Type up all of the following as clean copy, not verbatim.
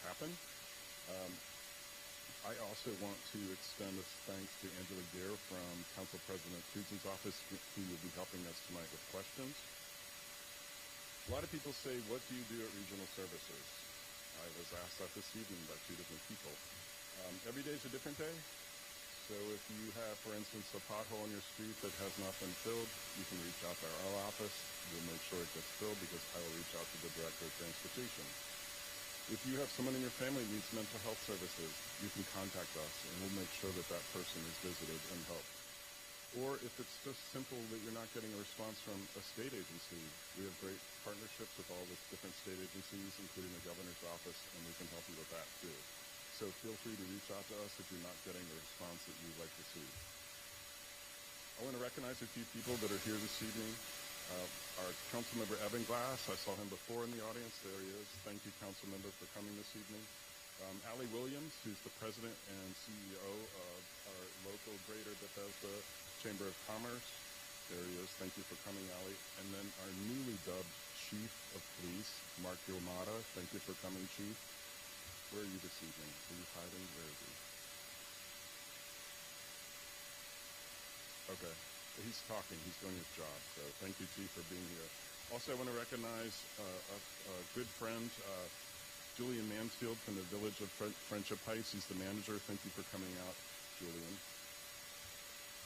happen. Um, I also want to extend a thanks to Angela Gear from Council President Susan's office, who will be helping us tonight with questions. A lot of people say, what do you do at Regional Services? I was asked that this evening by two different people. Every day is a different day. So if you have, for instance, a pothole on your street that has not been filled, you can reach out to our office. We'll make sure it gets filled because I will reach out to the Director of Transportation. If you have someone in your family who needs mental health services, you can contact us and we'll make sure that that person is visited and helped. Or if it's just simple that you're not getting a response from a state agency, we have great partnerships with all the different state agencies, including the governor's office, and we can help you with that too. So feel free to reach out to us if you're not getting the response that you'd like to see. I want to recognize a few people that are here this evening. Our Councilmember Evan Glass, I saw him before in the audience. There he is. Thank you, Councilmember, for coming this evening. Allie Williams, who's the President and CEO of our local Greater Bethesda Chamber of Commerce. There he is. Thank you for coming, Allie. And then our newly dubbed Chief of Police, Mark Yomada. Thank you for coming, Chief. Where are you this evening? Are you hiding? Where is he? Okay. He's talking. He's doing his job. So thank you, Chief, for being here. Also, I want to recognize a good friend, Julian Mansfield from the village of Friendship Heights. He's the manager. Thank you for coming out, Julian.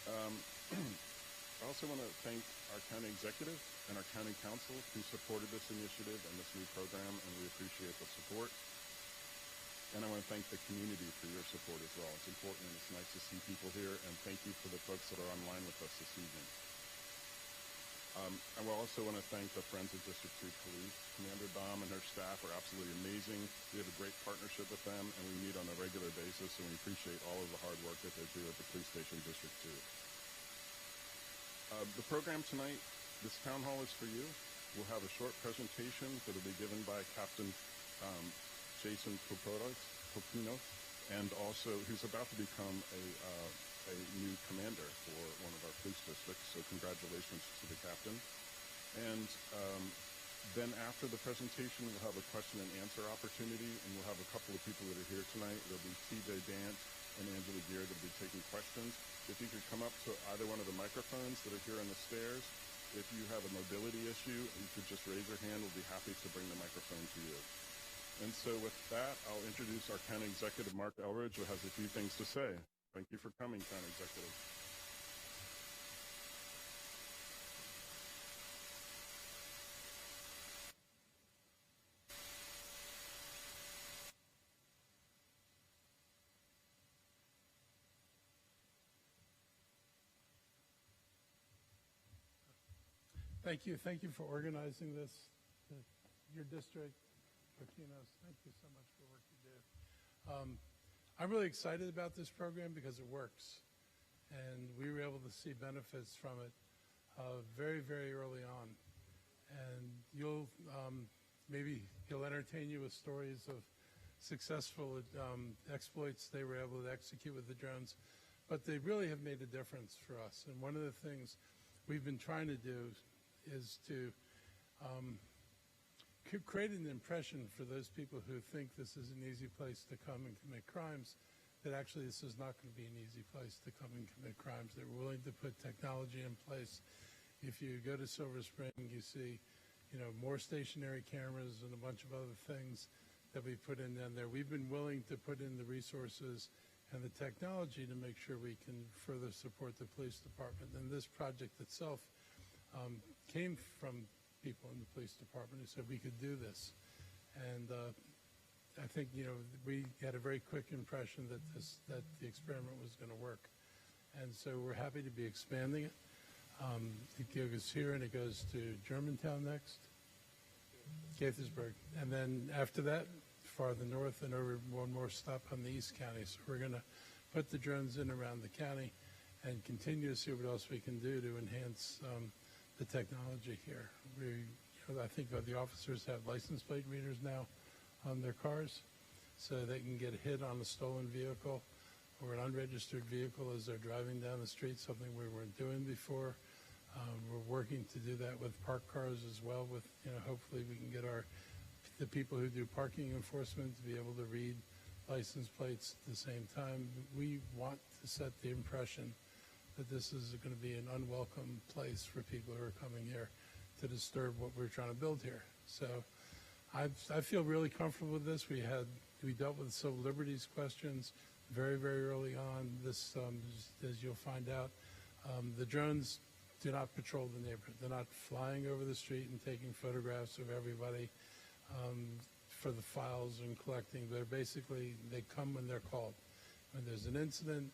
I also want to thank our county executive and our county council who supported this initiative and this new program, and we appreciate the support. And I want to thank the community for your support as well. It's important and it's nice to see people here, and thank you for the folks that are online with us this evening. I will also want to thank the Friends of District 3 Police. Commander Dom and her staff are absolutely amazing. We have a great partnership with them, and we meet on a regular basis, and we appreciate all of the hard work that they do at the Police Station District 2. The program tonight, this town hall is for you. We'll have a short presentation that will be given by Captain Jason Popino, and also who's about to become a new commander for one of our police districts, so congratulations to the captain. And then after the presentation, we'll have a question and answer opportunity, and we'll have a couple of people that are here tonight. There'll be TJ Dant and Angela Gear that will be taking questions. If you could come up to either one of the microphones that are here on the stairs. If you have a mobility issue, you could just raise your hand. We'll be happy to bring the microphone to you. And so with that, I'll introduce our County Executive, Mark Elridge, who has a few things to say. Thank you for coming, County Executive. Thank you. Thank you for organizing this. Your district, Latinos, thank you so much for the work you do. I'm really excited about this program because it works. And we were able to see benefits from it very, very early on. And maybe he'll entertain you with stories of successful exploits they were able to execute with the drones. But they really have made a difference for us. And one of the things we've been trying to do is to create an impression for those people who think this is an easy place to come and commit crimes, that actually this is not going to be an easy place to come and commit crimes. They're willing to put technology in place. If you go to Silver Spring, you see, more stationary cameras and a bunch of other things that we put in there. We've been willing to put in the resources and the technology to make sure we can further support the police department. And this project itself came from people in the police department who said we could do this. And I think, we had a very quick impression that the experiment was going to work. And so we're happy to be expanding it. It goes here and it goes to Germantown next, Gaithersburg. And then after that, farther north and over one more stop on the East County. So we're going to put the drones in around the county and continue to see what else we can do to enhance the technology here. I think the officers have license plate readers now on their cars, so they can get a hit on a stolen vehicle or an unregistered vehicle as they're driving down the street, something we weren't doing before. We're working to do that with parked cars as well. With hopefully we can get our the people who do parking enforcement to be able to read license plates at the same time. We want to set the impression that this is going to be an unwelcome place for people who are coming here to disturb what we're trying to build here. So I feel really comfortable with this. We dealt with civil liberties questions very, very early on. This, as you'll find out, the drones do not patrol the neighborhood. They're not flying over the street and taking photographs of everybody for the files and collecting. They're basically, they come when they're called. When there's an incident,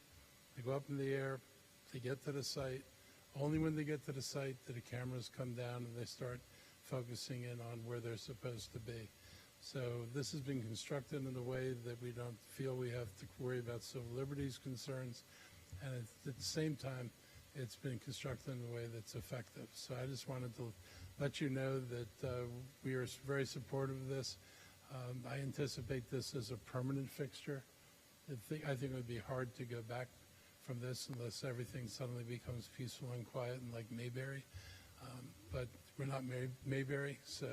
they go up in the air, they get to the site. Only when they get to the site do the cameras come down and they start focusing in on where they're supposed to be. So this has been constructed in a way that we don't feel we have to worry about civil liberties concerns, and at the same time, it's been constructed in a way that's effective. So I just wanted to let you know that we are very supportive of this. I anticipate this as a permanent fixture. I think it would be hard to go back from this unless everything suddenly becomes peaceful and quiet and like Mayberry. But we're not Mayberry, so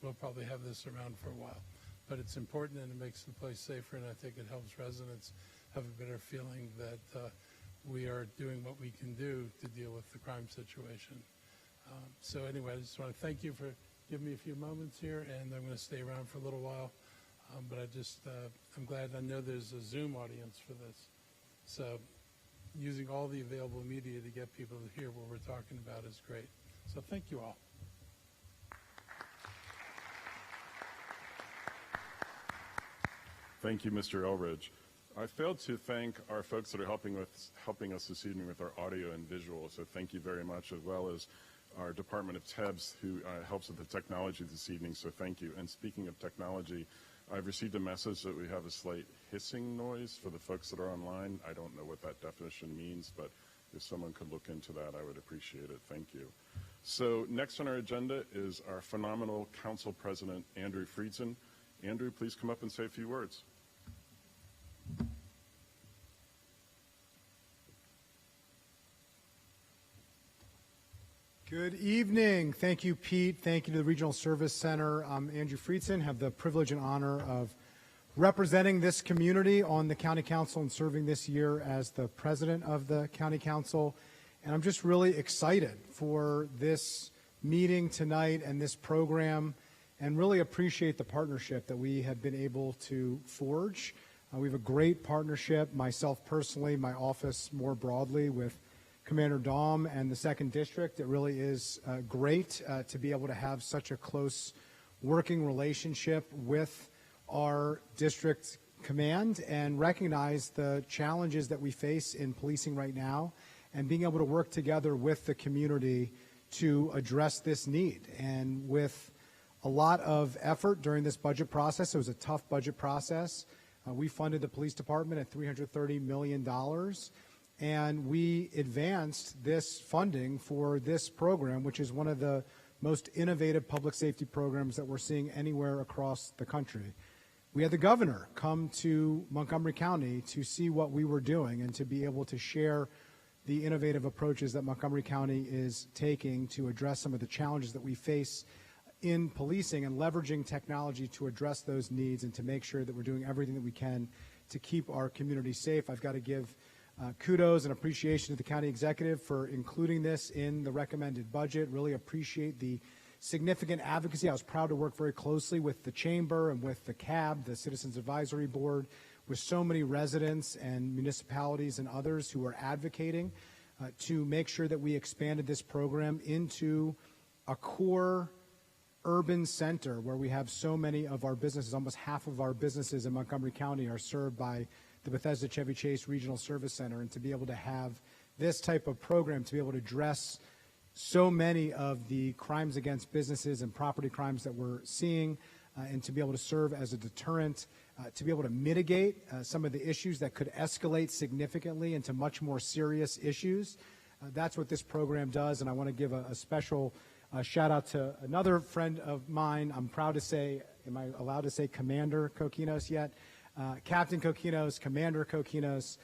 we'll probably have this around for a while. But it's important and it makes the place safer, and I think it helps residents have a better feeling that we are doing what we can do to deal with the crime situation. So anyway, I just want to thank you for giving me a few moments here, and I'm going to stay around for a little while. But I'm glad I know there's a Zoom audience for this. So using all the available media to get people to hear what we're talking about is great. So thank you all. Thank you, Mr. Elridge. I failed to thank our folks that are helping us this evening with our audio and visual, so thank you very much, as well as our Department of TEBS, who helps with the technology this evening, so thank you. And speaking of technology, I've received a message that we have a slight hissing noise for the folks that are online. I don't know what that definition means, but if someone could look into that, I would appreciate it. Thank you. So next on our agenda is our phenomenal Council President, Andrew Friedson. Andrew, please come up and say a few words. Good evening. Thank you, Pete. Thank you to the Regional Service Center. I'm Andrew Friedson. Have the privilege and honor of representing this community on the County Council and serving this year as the president of the County Council. And I'm just really excited for this meeting tonight and this program, and really appreciate the partnership that we have been able to forge. We have a great partnership, myself personally, my office more broadly, with Commander Daum and the 2nd District. It really is great to be able to have such a close working relationship with our district command and recognize the challenges that we face in policing right now, and being able to work together with the community to address this need. And with a lot of effort during this budget process, it was a tough budget process. We funded the police department at $330 million. And we advanced this funding for this program, which is one of the most innovative public safety programs that we're seeing anywhere across the country. We had the governor come to Montgomery County to see what we were doing and to be able to share the innovative approaches that Montgomery County is taking to address some of the challenges that we face in policing, and leveraging technology to address those needs and to make sure that we're doing everything that we can to keep our community safe. I've got to give kudos and appreciation to the county executive for including this in the recommended budget. Really appreciate the significant advocacy. I was proud to work very closely with the chamber and with the CAB, the Citizens Advisory Board, with so many residents and municipalities and others who are advocating to make sure that we expanded this program into a core urban center where we have so many of our businesses. Almost half of our businesses in Montgomery County are served by the Bethesda Chevy Chase Regional Service Center, and to be able to have this type of program to be able to address so many of the crimes against businesses and property crimes that we're seeing, and to be able to serve as a deterrent, to be able to mitigate some of the issues that could escalate significantly into much more serious issues. That's what this program does, and I want to give a special shout out to another friend of mine. I'm proud to say, am I allowed to say Commander Kokinos yet? Captain Kokinos, Commander Kokinos,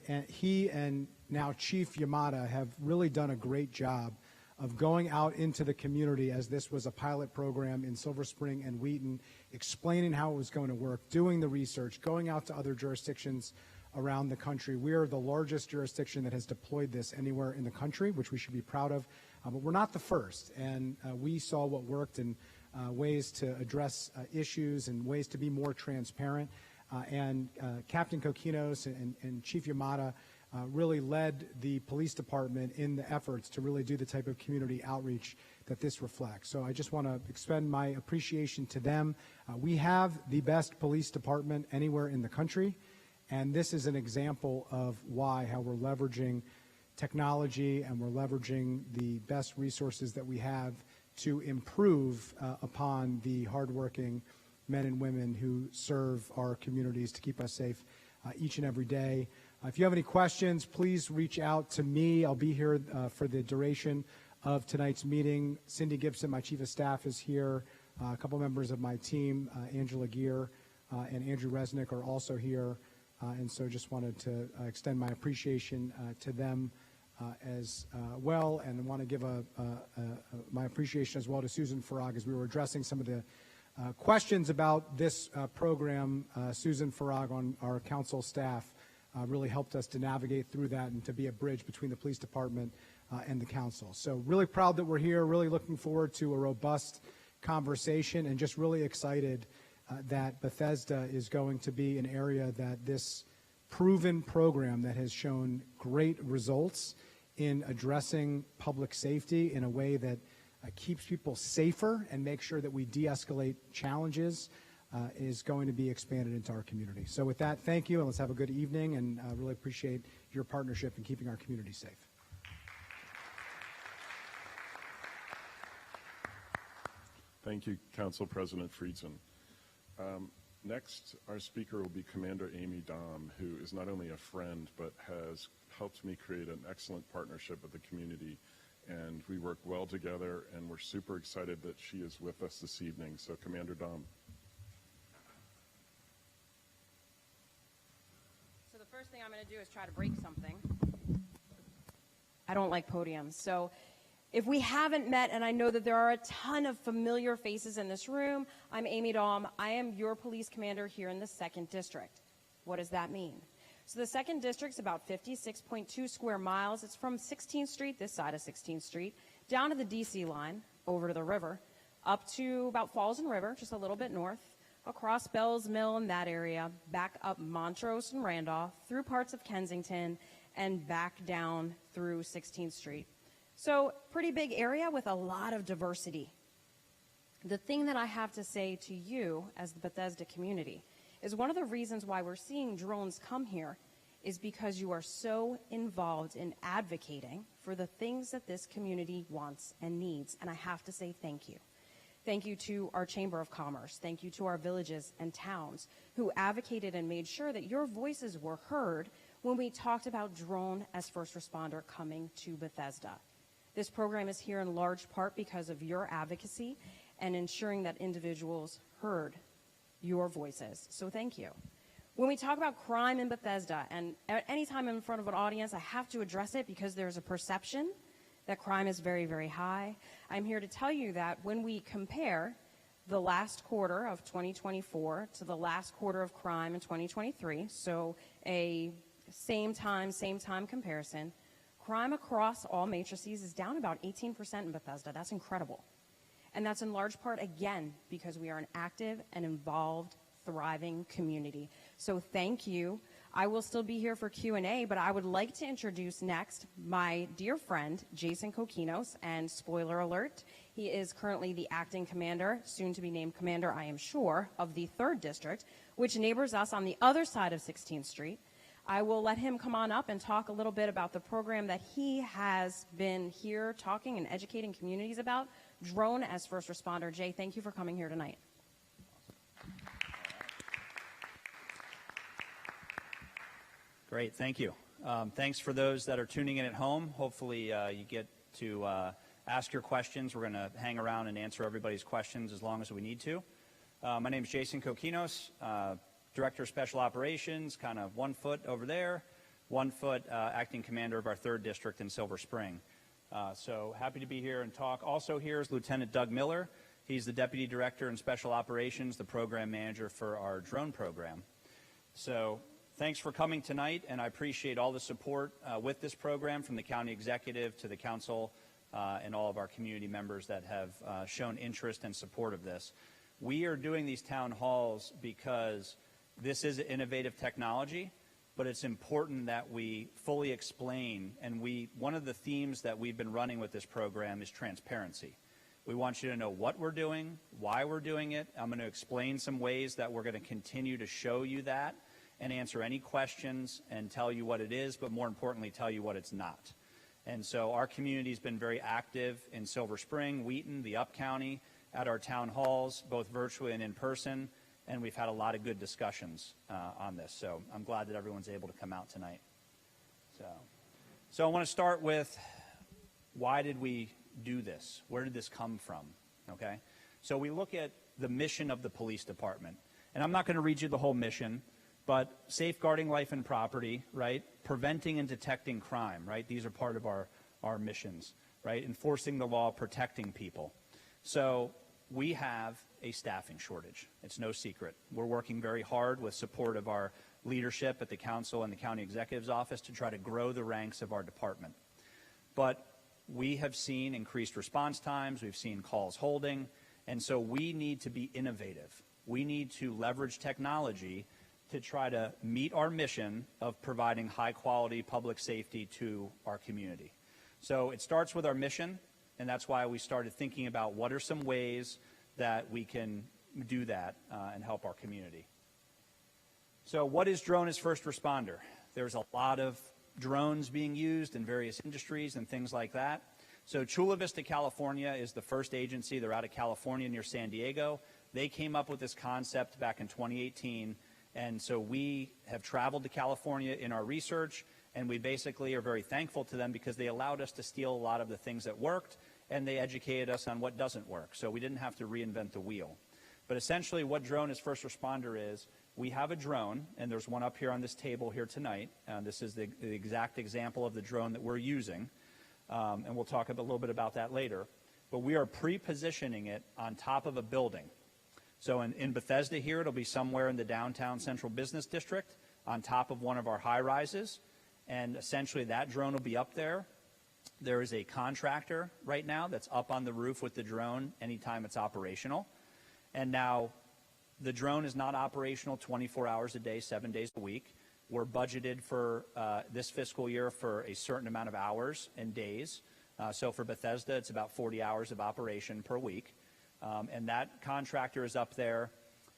and he and now Chief Yamada have really done a great job of going out into the community, as this was a pilot program in Silver Spring and Wheaton, explaining how it was going to work, doing the research, going out to other jurisdictions around the country. We are the largest jurisdiction that has deployed this anywhere in the country, which we should be proud of, but we're not the first. And we saw what worked and ways to address issues and ways to be more transparent. And Captain Kokinos and Chief Yamada really led the police department in the efforts to really do the type of community outreach that this reflects. So I just want to extend my appreciation to them. We have the best police department anywhere in the country, and this is an example of how we're leveraging technology and we're leveraging the best resources that we have to improve upon the hardworking men and women who serve our communities to keep us safe each and every day. If you have any questions, please reach out to me. I'll be here for the duration of tonight's meeting. Cindy Gibson, my chief of staff, is here. A couple members of my team, Angela Gear and Andrew Resnick, are also here. And so just wanted to extend my appreciation to them as well, and want to give my appreciation as well to Susan Farag as we were addressing some of the questions about this program. Susan Farag on our council staff really helped us to navigate through that and to be a bridge between the police department and the council. So really proud that we're here, really looking forward to a robust conversation, and just really excited that Bethesda is going to be an area that this proven program that has shown great results in addressing public safety in a way that keeps people safer and makes sure that we de-escalate challenges is going to be expanded into our community. So with that, thank you, and let's have a good evening, and really appreciate your partnership in keeping our community safe. Thank you, Council President Friedson. Next, our speaker will be Commander Amy Dom, who is not only a friend, but has helped me create an excellent partnership with the community. And we work well together, and we're super excited that she is with us this evening. So, Commander Dom. So the first thing I'm going to do is try to break something. I don't like podiums. So if we haven't met, and I know that there are a ton of familiar faces in this room, I'm Amy Dom. I am your police commander here in the 2nd District. What does that mean? So the 2nd District's about 56.2 square miles. It's from 16th Street, this side of 16th Street, down to the D.C. line, over to the river, up to about Falls and River, just a little bit north, across Bells Mill in that area, back up Montrose and Randolph, through parts of Kensington, and back down through 16th Street. So pretty big area with a lot of diversity. The thing that I have to say to you as the Bethesda community is one of the reasons why we're seeing drones come here is because you are so involved in advocating for the things that this community wants and needs. And I have to say thank you. Thank you to our Chamber of Commerce. Thank you to our villages and towns who advocated and made sure that your voices were heard when we talked about drone as first responder coming to Bethesda. This program is here in large part because of your advocacy and ensuring that individuals heard your voices. So thank you. When we talk about crime in Bethesda, and at any time in front of an audience, I have to address it because there's a perception that crime is very, very high. I'm here to tell you that when we compare the last quarter of 2024 to the last quarter of crime in 2023, so a same time comparison, crime across all matrices is down about 18% in Bethesda. That's incredible. And that's in large part, again, because we are an active and involved, thriving community. So thank you. I will still be here for Q&A, but I would like to introduce next my dear friend, Jason Kokinos, and spoiler alert, he is currently the acting commander, soon to be named commander, I am sure, of the 3rd District, which neighbors us on the other side of 16th Street. I will let him come on up and talk a little bit about the program that he has been here talking and educating communities about, drone as first responder. Jay, thank you for coming here tonight. Great, thank you. Thanks for those that are tuning in at home. Hopefully you get to ask your questions. We're going to hang around and answer everybody's questions as long as we need to. My name is Jason Kokinos, Director of Special Operations, kind of 1 foot over there, 1 foot acting commander of our 3rd District in Silver Spring. So happy to be here and talk. Also here is Lieutenant Doug Miller. He's the Deputy Director in Special Operations, the Program Manager for our drone program. So thanks for coming tonight, and I appreciate all the support with this program from the County Executive to the Council and all of our community members that have shown interest and support of this. We are doing these town halls because this is innovative technology, but it's important that we fully explain, and one of the themes that we've been running with this program is transparency. We want you to know what we're doing, why we're doing it. I'm going to explain some ways that we're going to continue to show you that and answer any questions and tell you what it is, but more importantly, tell you what it's not. And so our community's been very active in Silver Spring, Wheaton, the Up County, at our town halls, both virtually and in person, and we've had a lot of good discussions on this. So I'm glad that everyone's able to come out tonight. So I want to start with, why did we do this? Where did this come from? Okay, so we look at the mission of the police department, and I'm not going to read you the whole mission, but safeguarding life and property, right? Preventing and detecting crime, right? These are part of our missions, right? Enforcing the law, protecting people. So we have a staffing shortage. It's no secret. We're working very hard with support of our leadership at the council and the county executive's office to try to grow the ranks of our department. But we have seen increased response times. We've seen calls holding. And so we need to be innovative. We need to leverage technology to try to meet our mission of providing high-quality public safety to our community. So it starts with our mission, and that's why we started thinking about what are some ways that we can do that and help our community. So what is drone as first responder? There's a lot of drones being used in various industries and things like that. So Chula Vista, California is the first agency. They're out of California near San Diego. They came up with this concept back in 2018. And so we have traveled to California in our research, and we basically are very thankful to them because they allowed us to steal a lot of the things that worked, and they educated us on what doesn't work. So we didn't have to reinvent the wheel. But essentially what drone as first responder is, we have a drone, and there's one up here on this table here tonight. This is the exact example of the drone that we're using, and we'll talk a little bit about that later. But we are pre-positioning it on top of a building. So in Bethesda here, it'll be somewhere in the downtown central business district on top of one of our high rises. And essentially that drone will be up there. There is a contractor right now that's up on the roof with the drone anytime it's operational. And now the drone is not operational 24 hours a day, 7 days a week. We're budgeted for this fiscal year for a certain amount of hours and days. So for Bethesda, it's about 40 hours of operation per week. And that contractor is up there,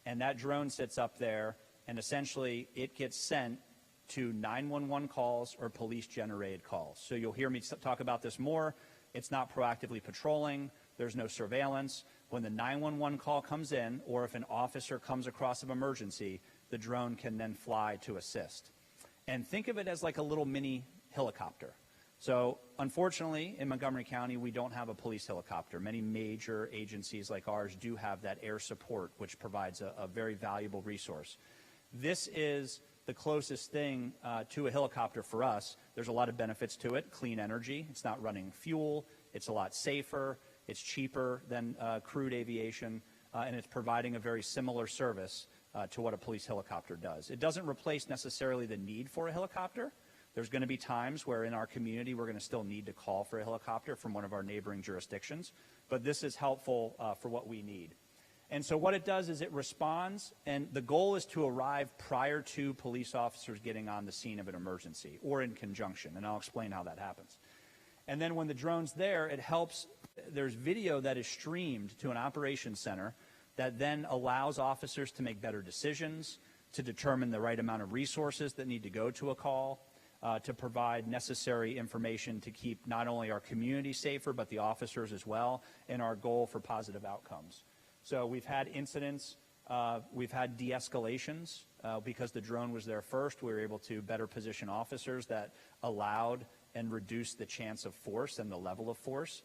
and that drone sits up there, and essentially it gets sent to 911 calls or police-generated calls. So you'll hear me talk about this more. It's not proactively patrolling. There's no surveillance. When the 911 call comes in, or if an officer comes across an emergency, the drone can then fly to assist. And think of it as like a little mini helicopter. So unfortunately, in Montgomery County, we don't have a police helicopter. Many major agencies like ours do have that air support, which provides a very valuable resource. This is the closest thing to a helicopter for us. There's a lot of benefits to it. Clean energy. It's not running fuel. It's a lot safer. It's cheaper than crewed aviation, and it's providing a very similar service to what a police helicopter does. It doesn't replace necessarily the need for a helicopter. There's going to be times where in our community we're going to still need to call for a helicopter from one of our neighboring jurisdictions, but this is helpful for what we need. And so what it does is it responds, and the goal is to arrive prior to police officers getting on the scene of an emergency or in conjunction, and I'll explain how that happens. And then when the drone's there, it helps. There's video that is streamed to an operations center that then allows officers to make better decisions, to determine the right amount of resources that need to go to a call, to provide necessary information to keep not only our community safer, but the officers as well, and our goal for positive outcomes. So we've had incidents, we've had de-escalations because the drone was there first. We were able to better position officers that allowed and reduced the chance of force and the level of force.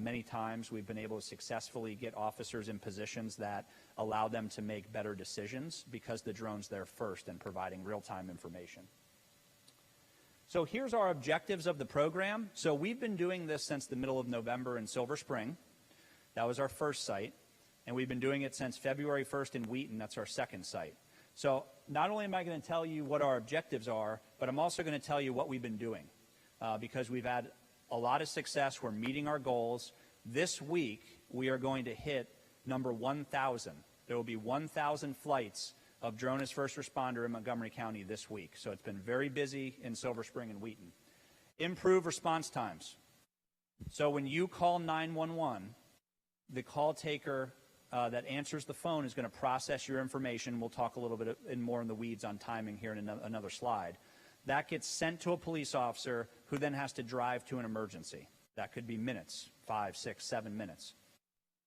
Many times we've been able to successfully get officers in positions that allow them to make better decisions because the drone's there first and providing real-time information. So here's our objectives of the program. So we've been doing this since the middle of November in Silver Spring. That was our first site. And we've been doing it since February 1st in Wheaton. That's our second site. So not only am I going to tell you what our objectives are, but I'm also going to tell you what we've been doing because we've had a lot of success. We're meeting our goals. This week, we are going to hit number 1,000. There will be 1,000 flights of drone as first responder in Montgomery County this week. So it's been very busy in Silver Spring and Wheaton. Improve response times. So when you call 911, the call taker that answers the phone is going to process your information. We'll talk a little bit more in the weeds on timing here in another slide. That gets sent to a police officer who then has to drive to an emergency. That could be minutes, 5, 6, 7 minutes.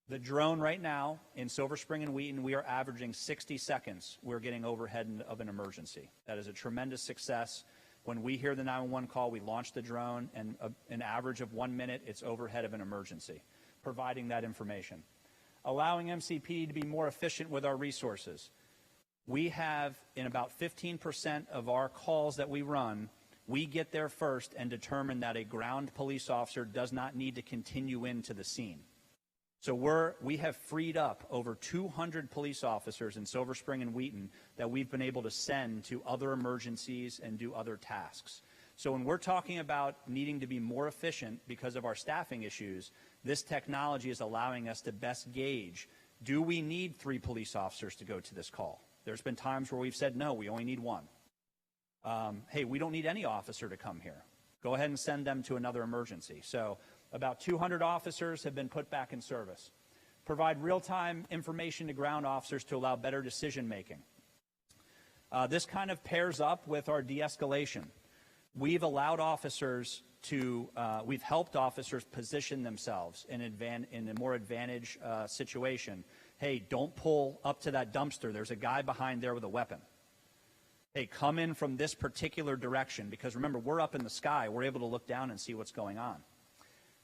The drone right now in Silver Spring and Wheaton, we are averaging 60 seconds. We're getting overhead of an emergency. That is a tremendous success. When we hear the 911 call, we launch the drone, and an average of 1 minute, it's overhead of an emergency, providing that information. Allowing MCPD to be more efficient with our resources. We have, in about 15% of our calls that we run, we get there first and determine that a ground police officer does not need to continue into the scene. So we have freed up over 200 police officers in Silver Spring and Wheaton that we've been able to send to other emergencies and do other tasks. So when we're talking about needing to be more efficient because of our staffing issues, this technology is allowing us to best gauge, do we need 3 police officers to go to this call? There's been times where we've said, no, we only need 1. Hey, we don't need any officer to come here. Go ahead and send them to another emergency. So about 200 officers have been put back in service. Provide real-time information to ground officers to allow better decision-making. This kind of pairs up with our de-escalation. We've allowed officers to, we've helped officers position themselves in a more advantaged situation. Hey, don't pull up to that dumpster. There's a guy behind there with a weapon. Hey, come in from this particular direction, because remember, we're up in the sky. We're able to look down and see what's going on.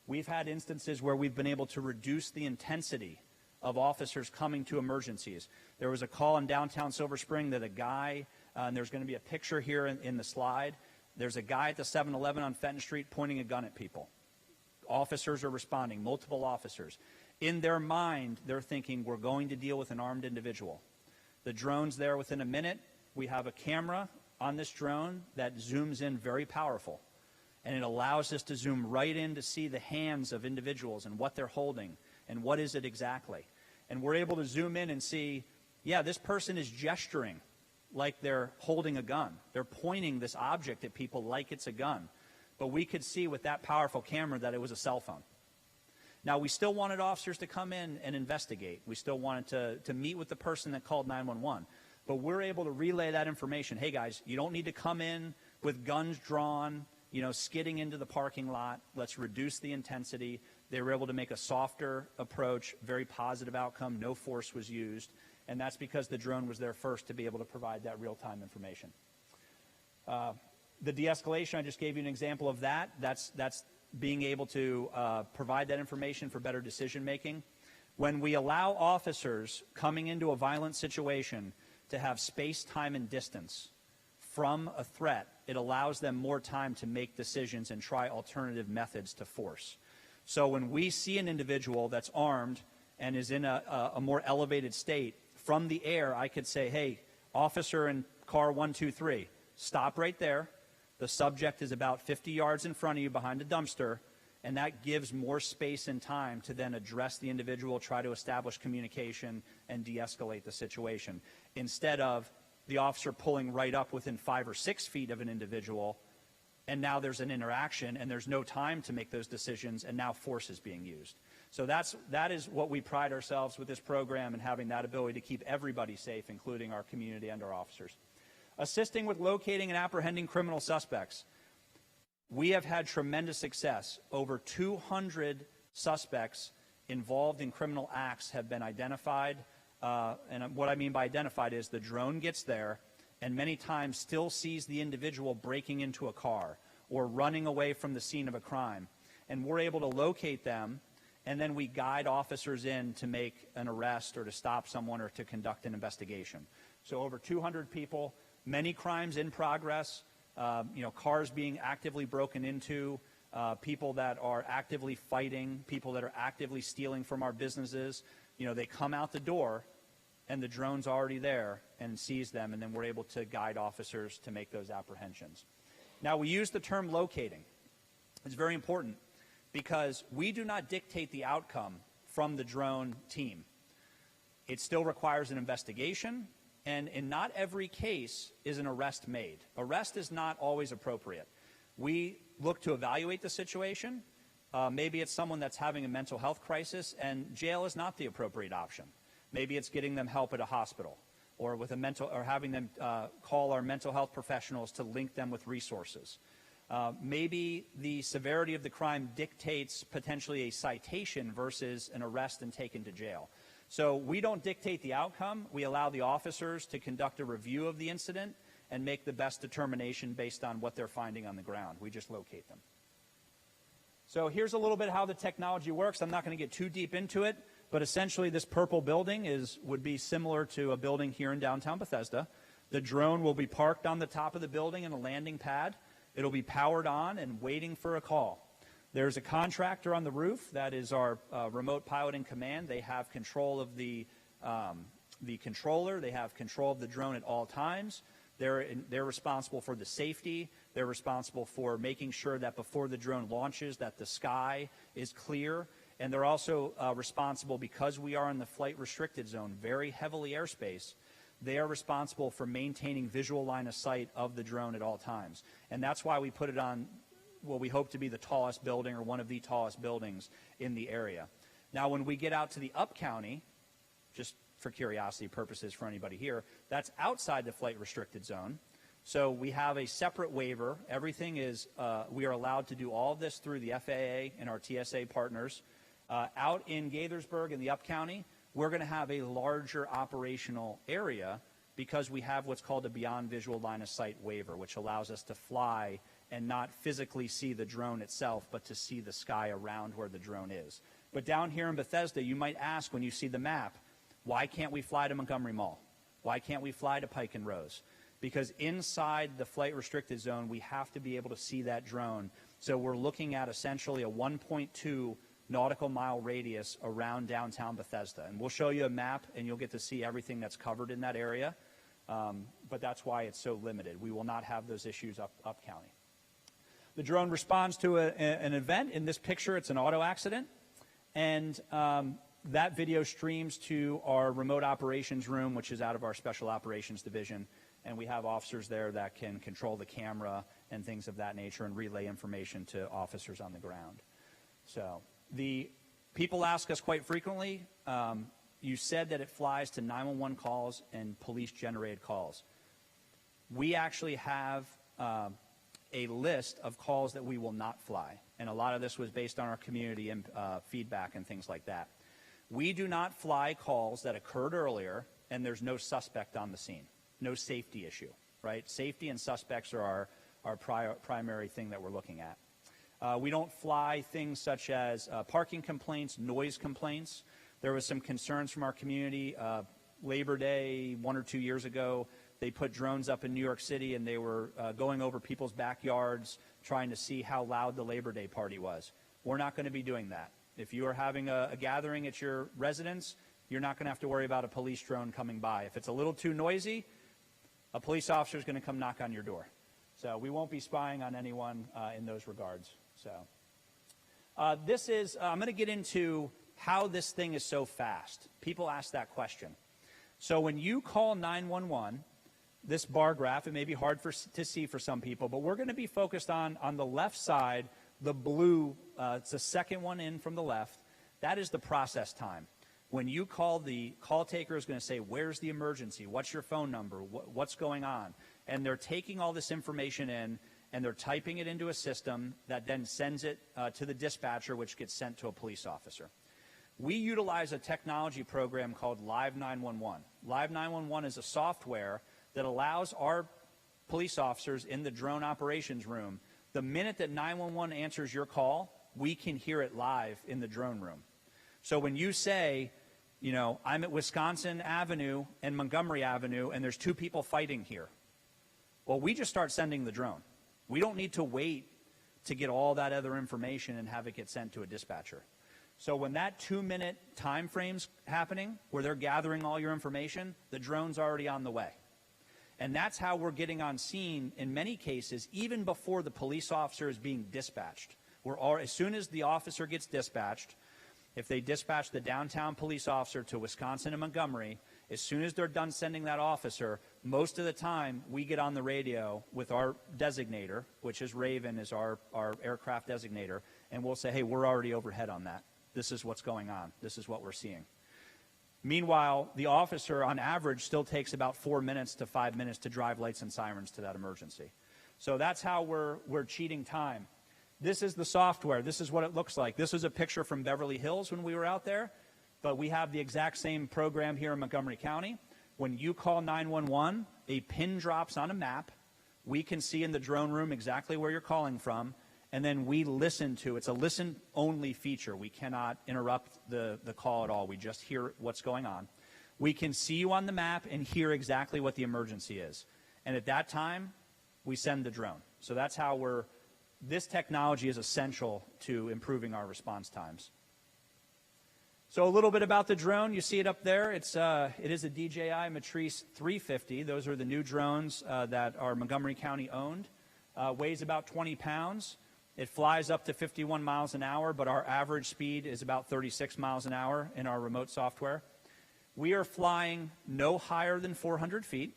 We've had instances where we've been able to reduce the intensity of officers coming to emergencies. There was a call in downtown Silver Spring that a guy, and there's going to be a picture here in the slide, there's a guy at the 7-Eleven on Fenton Street pointing a gun at people. Officers are responding, multiple officers. In their mind, they're thinking, we're going to deal with an armed individual. The drone's there within a minute. We have a camera on this drone that zooms in very powerful. And it allows us to zoom right in to see the hands of individuals and what they're holding and what is it exactly. And we're able to zoom in and see, yeah, this person is gesturing like they're holding a gun. They're pointing this object at people like it's a gun. But we could see with that powerful camera that it was a cell phone. Now, we still wanted officers to come in and investigate. We still wanted to meet with the person that called 911. But we're able to relay that information. Hey, guys, you don't need to come in with guns drawn, skidding into the parking lot. Let's reduce the intensity. They were able to make a softer approach, very positive outcome. No force was used. And that's because the drone was there first to be able to provide that real-time information. The de-escalation, I just gave you an example of that. That's being able to provide that information for better decision-making. When we allow officers coming into a violent situation to have space, time, and distance from a threat, it allows them more time to make decisions and try alternative methods to force. So when we see an individual that's armed and is in a more elevated state, from the air, I could say, hey, officer in car 123, stop right there. The subject is about 50 yards in front of you behind a dumpster, and that gives more space and time to then address the individual, try to establish communication, and de-escalate the situation. Instead of the officer pulling right up within 5 or 6 feet of an individual, and now there's an interaction, and there's no time to make those decisions, and now force is being used. So that is what we pride ourselves with this program, and having that ability to keep everybody safe, including our community and our officers. Assisting with locating and apprehending criminal suspects. We have had tremendous success. Over 200 suspects involved in criminal acts have been identified. And what I mean by identified is the drone gets there and many times still sees the individual breaking into a car or running away from the scene of a crime. And we're able to locate them, and then we guide officers in to make an arrest or to stop someone or to conduct an investigation. So over 200 people, many crimes in progress, cars being actively broken into, people that are actively fighting, people that are actively stealing from our businesses. They come out the door and the drone's already there and sees them, and then we're able to guide officers to make those apprehensions. Now, we use the term locating. It's very important because we do not dictate the outcome from the drone team. It still requires an investigation, and in not every case is an arrest made. Arrest is not always appropriate. We look to evaluate the situation. Maybe it's someone that's having a mental health crisis, and jail is not the appropriate option. Maybe it's getting them help at a hospital, or with or having them call our mental health professionals to link them with resources. Maybe the severity of the crime dictates potentially a citation versus an arrest and taken to jail. So we don't dictate the outcome. We allow the officers to conduct a review of the incident and make the best determination based on what they're finding on the ground. We just locate them. So here's a little bit how the technology works. I'm not going to get too deep into it, but essentially this purple building would be similar to a building here in downtown Bethesda. The drone will be parked on the top of the building in a landing pad. It'll be powered on and waiting for a call. There's a contractor on the roof. That is our remote piloting command. They have control of the controller. They have control of the drone at all times. They're responsible for the safety. They're responsible for making sure that before the drone launches that the sky is clear. And they're also responsible, because we are in the flight restricted zone, very heavily airspace, they are responsible for maintaining visual line of sight of the drone at all times. And that's why we put it on what we hope to be the tallest building, or one of the tallest buildings in the area. Now, when we get out to the up county, just for curiosity purposes for anybody here, that's outside the flight restricted zone. So we have a separate waiver. Everything is, we are allowed to do all of this through the FAA and our TSA partners. Out in Gaithersburg in the up county, we're going to have a larger operational area because we have what's called a beyond visual line of sight waiver, which allows us to fly and not physically see the drone itself, but to see the sky around where the drone is. But down here in Bethesda, you might ask when you see the map, why can't we fly to Montgomery Mall? Why can't we fly to Pike and Rose? Because inside the flight restricted zone, we have to be able to see that drone. So we're looking at essentially a 1.2 nautical mile radius around downtown Bethesda. And we'll show you a map, and you'll get to see everything that's covered in that area. But that's why it's so limited. We will not have those issues up county. The drone responds to an event. In this picture, it's an auto accident. And that video streams to our remote operations room, which is out of our special operations division. And we have officers there that can control the camera and things of that nature and relay information to officers on the ground. So the people ask us quite frequently, you said that it flies to 911 calls and police-generated calls. We actually have a list of calls that we will not fly. And a lot of this was based on our community feedback and things like that. We do not fly calls that occurred earlier and there's no suspect on the scene, no safety issue, right? Safety and suspects are our primary thing that we're looking at. We don't fly things such as parking complaints, noise complaints. There was some concerns from our community. Labor Day, 1 or 2 years ago, they put drones up in New York City, and they were going over people's backyards trying to see how loud the Labor Day party was. We're not going to be doing that. If you are having a gathering at your residence, you're not going to have to worry about a police drone coming by. If it's a little too noisy, a police officer is going to come knock on your door. So we won't be spying on anyone in those regards. So I'm going to get into how this thing is so fast. People ask that question. So when you call 911, this bar graph, it may be hard to see for some people, but we're going to be focused on the left side, the blue, it's the second one in from the left. That is the process time. When you call, the call taker is going to say, where's the emergency? What's your phone number? What's going on? And they're taking all this information in, and they're typing it into a system that then sends it to the dispatcher, which gets sent to a police officer. We utilize a technology program called Live 911. Live 911 is a software that allows our police officers in the drone operations room, the minute that 911 answers your call, we can hear it live in the drone room. So when you say, you know, I'm at Wisconsin Avenue and Montgomery Avenue, and there's two people fighting here. Well, we just start sending the drone. We don't need to wait to get all that other information and have it get sent to a dispatcher. So when that 2-minute time frame's happening, where they're gathering all your information, the drone's already on the way. And that's how we're getting on scene in many cases, even before the police officer is being dispatched. As soon as the officer gets dispatched, if they dispatch the downtown police officer to Wisconsin and Montgomery, as soon as they're done sending that officer, most of the time we get on the radio with our designator, which is Raven, is our aircraft designator, and we'll say, hey, we're already overhead on that. This is what's going on. This is what we're seeing. Meanwhile, the officer, on average, still takes about 4 minutes to 5 minutes to drive lights and sirens to that emergency. So that's how we're cheating time. This is the software. This is what it looks like. This is a picture from Beverly Hills when we were out there, but we have the exact same program here in Montgomery County. When you call 911, a pin drops on a map. We can see in the drone room exactly where you're calling from, and then we listen to, it's a listen-only feature. We cannot interrupt the call at all. We just hear what's going on. We can see you on the map and hear exactly what the emergency is. And at that time, we send the drone. So that's how this technology is essential to improving our response times. So a little bit about the drone. You see it up there. It is a DJI Matrice 350. Those are the new drones that are Montgomery County owned. Weighs about 20 pounds. It flies up to 51 miles an hour, but our average speed is about 36 miles an hour in our remote software. We are flying no higher than 400 feet,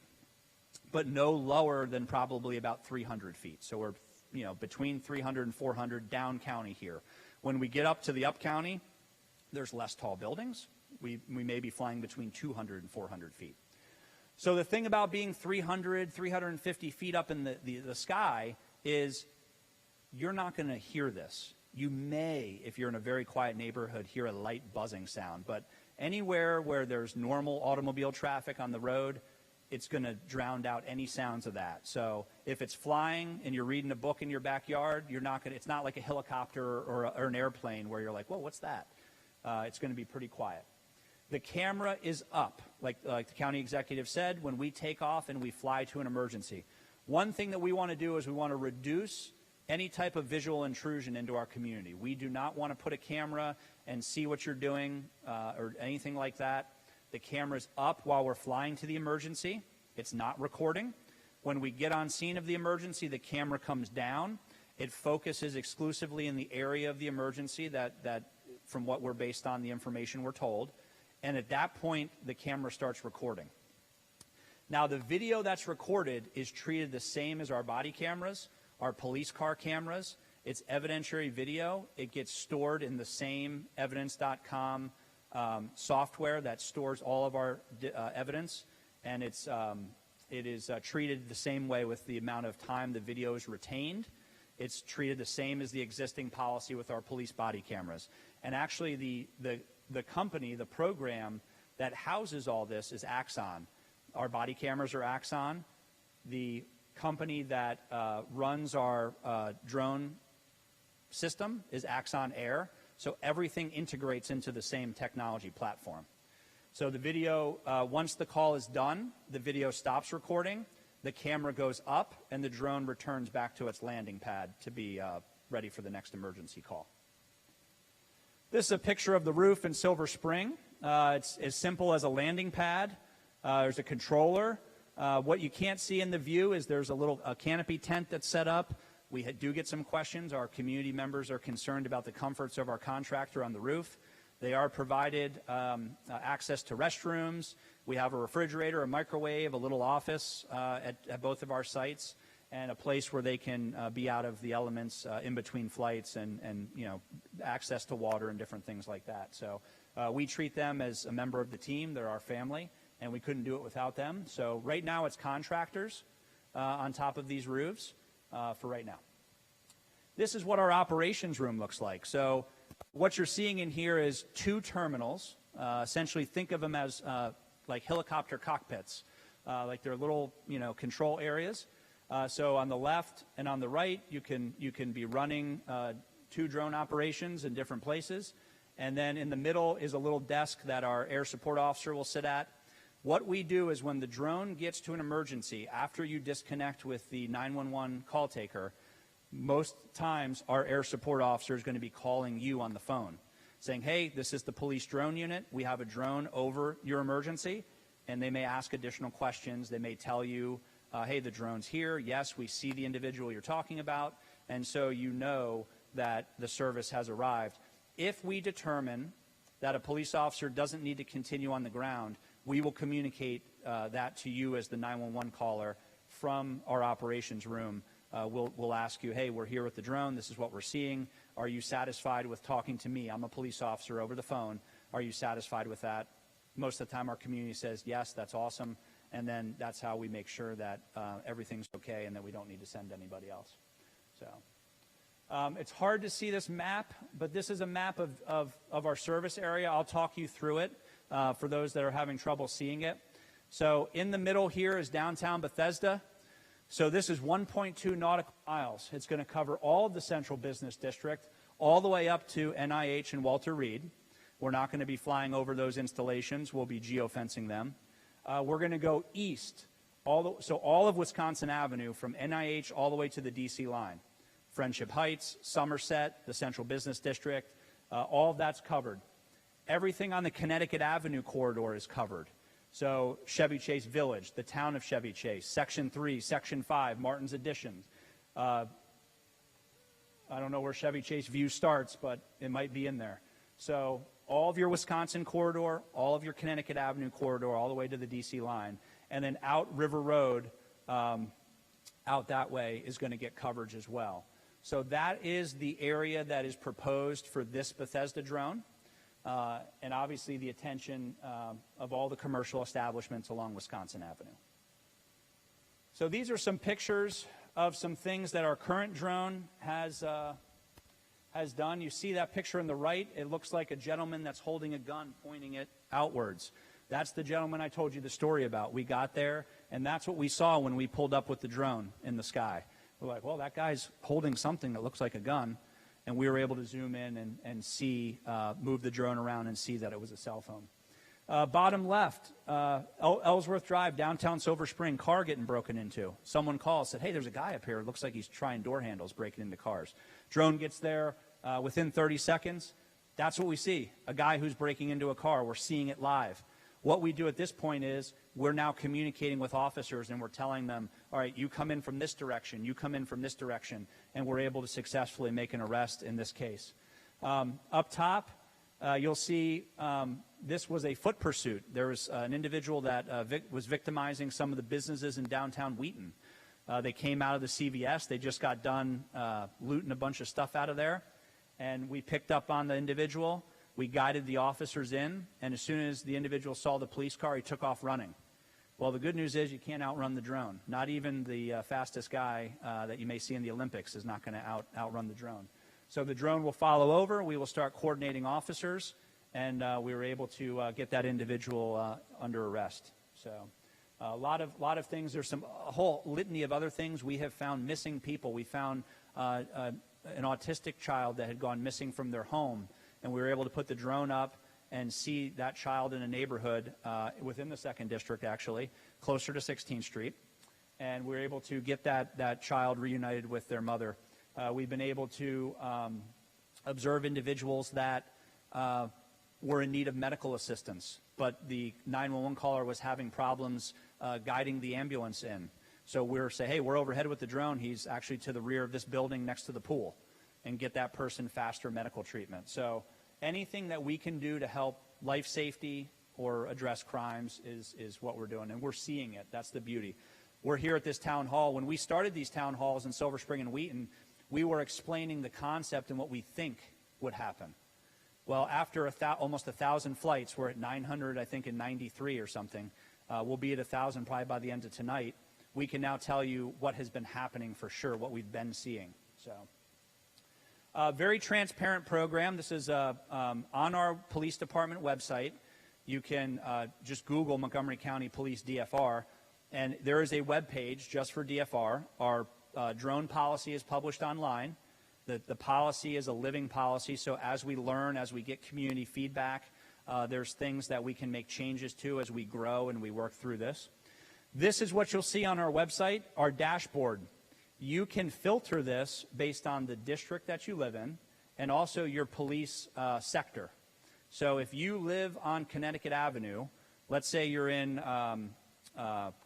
but no lower than probably about 300 feet. So we're between 300 and 400 down county here. When we get up to the up county, there's less tall buildings. We may be flying between 200 and 400 feet. So the thing about being 300, 350 feet up in the sky is you're not going to hear this. You may, if you're in a very quiet neighborhood, hear a light buzzing sound. But anywhere where there's normal automobile traffic on the road, it's going to drown out any sounds of that. So if it's flying and you're reading a book in your backyard, it's not like a helicopter or an airplane where you're like, whoa, what's that? It's going to be pretty quiet. The camera is up, like the county executive said, when we take off and we fly to an emergency. One thing that we want to do is we want to reduce any type of visual intrusion into our community. We do not want to put a camera and see what you're doing or anything like that. The camera's up while we're flying to the emergency. It's not recording. When we get on scene of the emergency, the camera comes down. It focuses exclusively in the area of the emergency that from what we're based on the information we're told. And at that point, the camera starts recording. Now, the video that's recorded is treated the same as our body cameras, our police car cameras. It's evidentiary video. It gets stored in the same evidence.com software that stores all of our evidence, and it is treated the same way with the amount of time the video is retained. It's treated the same as the existing policy with our police body cameras. And actually, the company, the program that houses all this is Axon. Our body cameras are Axon. The company that runs our drone system is Axon Air. So everything integrates into the same technology platform. So the video, once the call is done, the video stops recording, the camera goes up, and the drone returns back to its landing pad to be ready for the next emergency call. This is a picture of the roof in Silver Spring. It's as simple as a landing pad. There's a controller. What you can't see in the view is there's a canopy tent that's set up. We do get some questions. Our community members are concerned about the comforts of our contractor on the roof. They are provided access to restrooms. We have a refrigerator, a microwave, a little office at both of our sites, and a place where they can be out of the elements in between flights and access to water and different things like that. So we treat them as a member of the team. They're our family, and we couldn't do it without them. So right now it's contractors on top of these roofs for right now. This is what our operations room looks like. So what you're seeing in here is two terminals. Essentially, think of them as like helicopter cockpits, like they're little, control areas. So on the left and on the right, you can be running two drone operations in different places. And then in the middle is a little desk that our air support officer will sit at. What we do is when the drone gets to an emergency, after you disconnect with the 911 call taker, most times our air support officer is going to be calling you on the phone, saying, hey, this is the police drone unit. We have a drone over your emergency. And they may ask additional questions. They may tell you, hey, the drone's here. Yes, we see the individual you're talking about. And so you know that the service has arrived. If we determine that a police officer doesn't need to continue on the ground, we will communicate that to you as the 911 caller from our operations room. We'll ask you, hey, we're here with the drone. This is what we're seeing. Are you satisfied with talking to me? I'm a police officer over the phone. Are you satisfied with that? Most of the time our community says, yes, that's awesome. And then that's how we make sure that everything's okay and that we don't need to send anybody else. So it's hard to see this map, but this is a map of our service area. I'll talk you through it for those that are having trouble seeing it. So in the middle here is downtown Bethesda. So this is 1.2 nautical miles. It's going to cover all of the central business district, all the way up to NIH and Walter Reed. We're not going to be flying over those installations. We'll be geofencing them. We're going to go east, so all of Wisconsin Avenue from NIH all the way to the D.C. line. Friendship Heights, Somerset, the Central Business District, all of that's covered. Everything on the Connecticut Avenue corridor is covered. So Chevy Chase Village, the town of Chevy Chase, Section 3, Section 5, Martin's Addition. I don't know where Chevy Chase View starts, but it might be in there. So all of your Wisconsin corridor, all of your Connecticut Avenue corridor, all the way to the D.C. line, and then out River Road, out that way is going to get coverage as well. So that is the area that is proposed for this Bethesda drone, and obviously the attention of all the commercial establishments along Wisconsin Avenue. So these are some pictures of some things that our current drone has done. You see that picture on the right? It looks like a gentleman that's holding a gun pointing it outwards. That's the gentleman I told you the story about. We got there, and that's what we saw when we pulled up with the drone in the sky. We're like, well, that guy's holding something that looks like a gun, and we were able to zoom in and see, move the drone around and see that it was a cell phone. Bottom left, Ellsworth Drive, downtown Silver Spring, car getting broken into. Someone called, said, hey, there's a guy up here. It looks like he's trying door handles, breaking into cars. Drone gets there within 30 seconds. That's what we see, a guy who's breaking into a car. We're seeing it live. What we do at this point is we're now communicating with officers, and we're telling them, all right, you come in from this direction, you come in from this direction, and we're able to successfully make an arrest in this case. Up top, you'll see this was a foot pursuit. There was an individual that was victimizing some of the businesses in downtown Wheaton. They came out of the CVS. They just got done looting a bunch of stuff out of there, and we picked up on the individual. We guided the officers in, and as soon as the individual saw the police car, he took off running. Well, the good news is you can't outrun the drone. Not even the fastest guy that you may see in the Olympics is not going to outrun the drone. So the drone will follow over. We will start coordinating officers, and we were able to get that individual under arrest. So a lot of things. There's a whole litany of other things. We have found missing people. We found an autistic child that had gone missing from their home, and we were able to put the drone up and see that child in a neighborhood within the 2nd District, actually, closer to 16th Street. And we were able to get that child reunited with their mother. We've been able to observe individuals that were in need of medical assistance, but the 911 caller was having problems guiding the ambulance in. So we were saying, hey, we're overhead with the drone. He's actually to the rear of this building next to the pool, and get that person faster medical treatment. So anything that we can do to help life safety or address crimes is what we're doing, and we're seeing it. That's the beauty. We're here at this town hall. When we started these town halls in Silver Spring and Wheaton, we were explaining the concept and what we think would happen. Well, after almost 1,000 flights, we're at 900, I think, in 93 or something. We'll be at 1,000 probably by the end of tonight. We can now tell you what has been happening for sure, what we've been seeing. So. Very transparent program. This is on our police department website. You can just Google Montgomery County Police DFR, and there is a web page just for DFR. Our drone policy is published online. The policy is a living policy, so as we learn, as we get community feedback, There's things that we can make changes to as we grow and we work through this. This is what you'll see on our website, our dashboard. You can filter this based on the district that you live in and also your police sector. So if you live on Connecticut Avenue, let's say you're in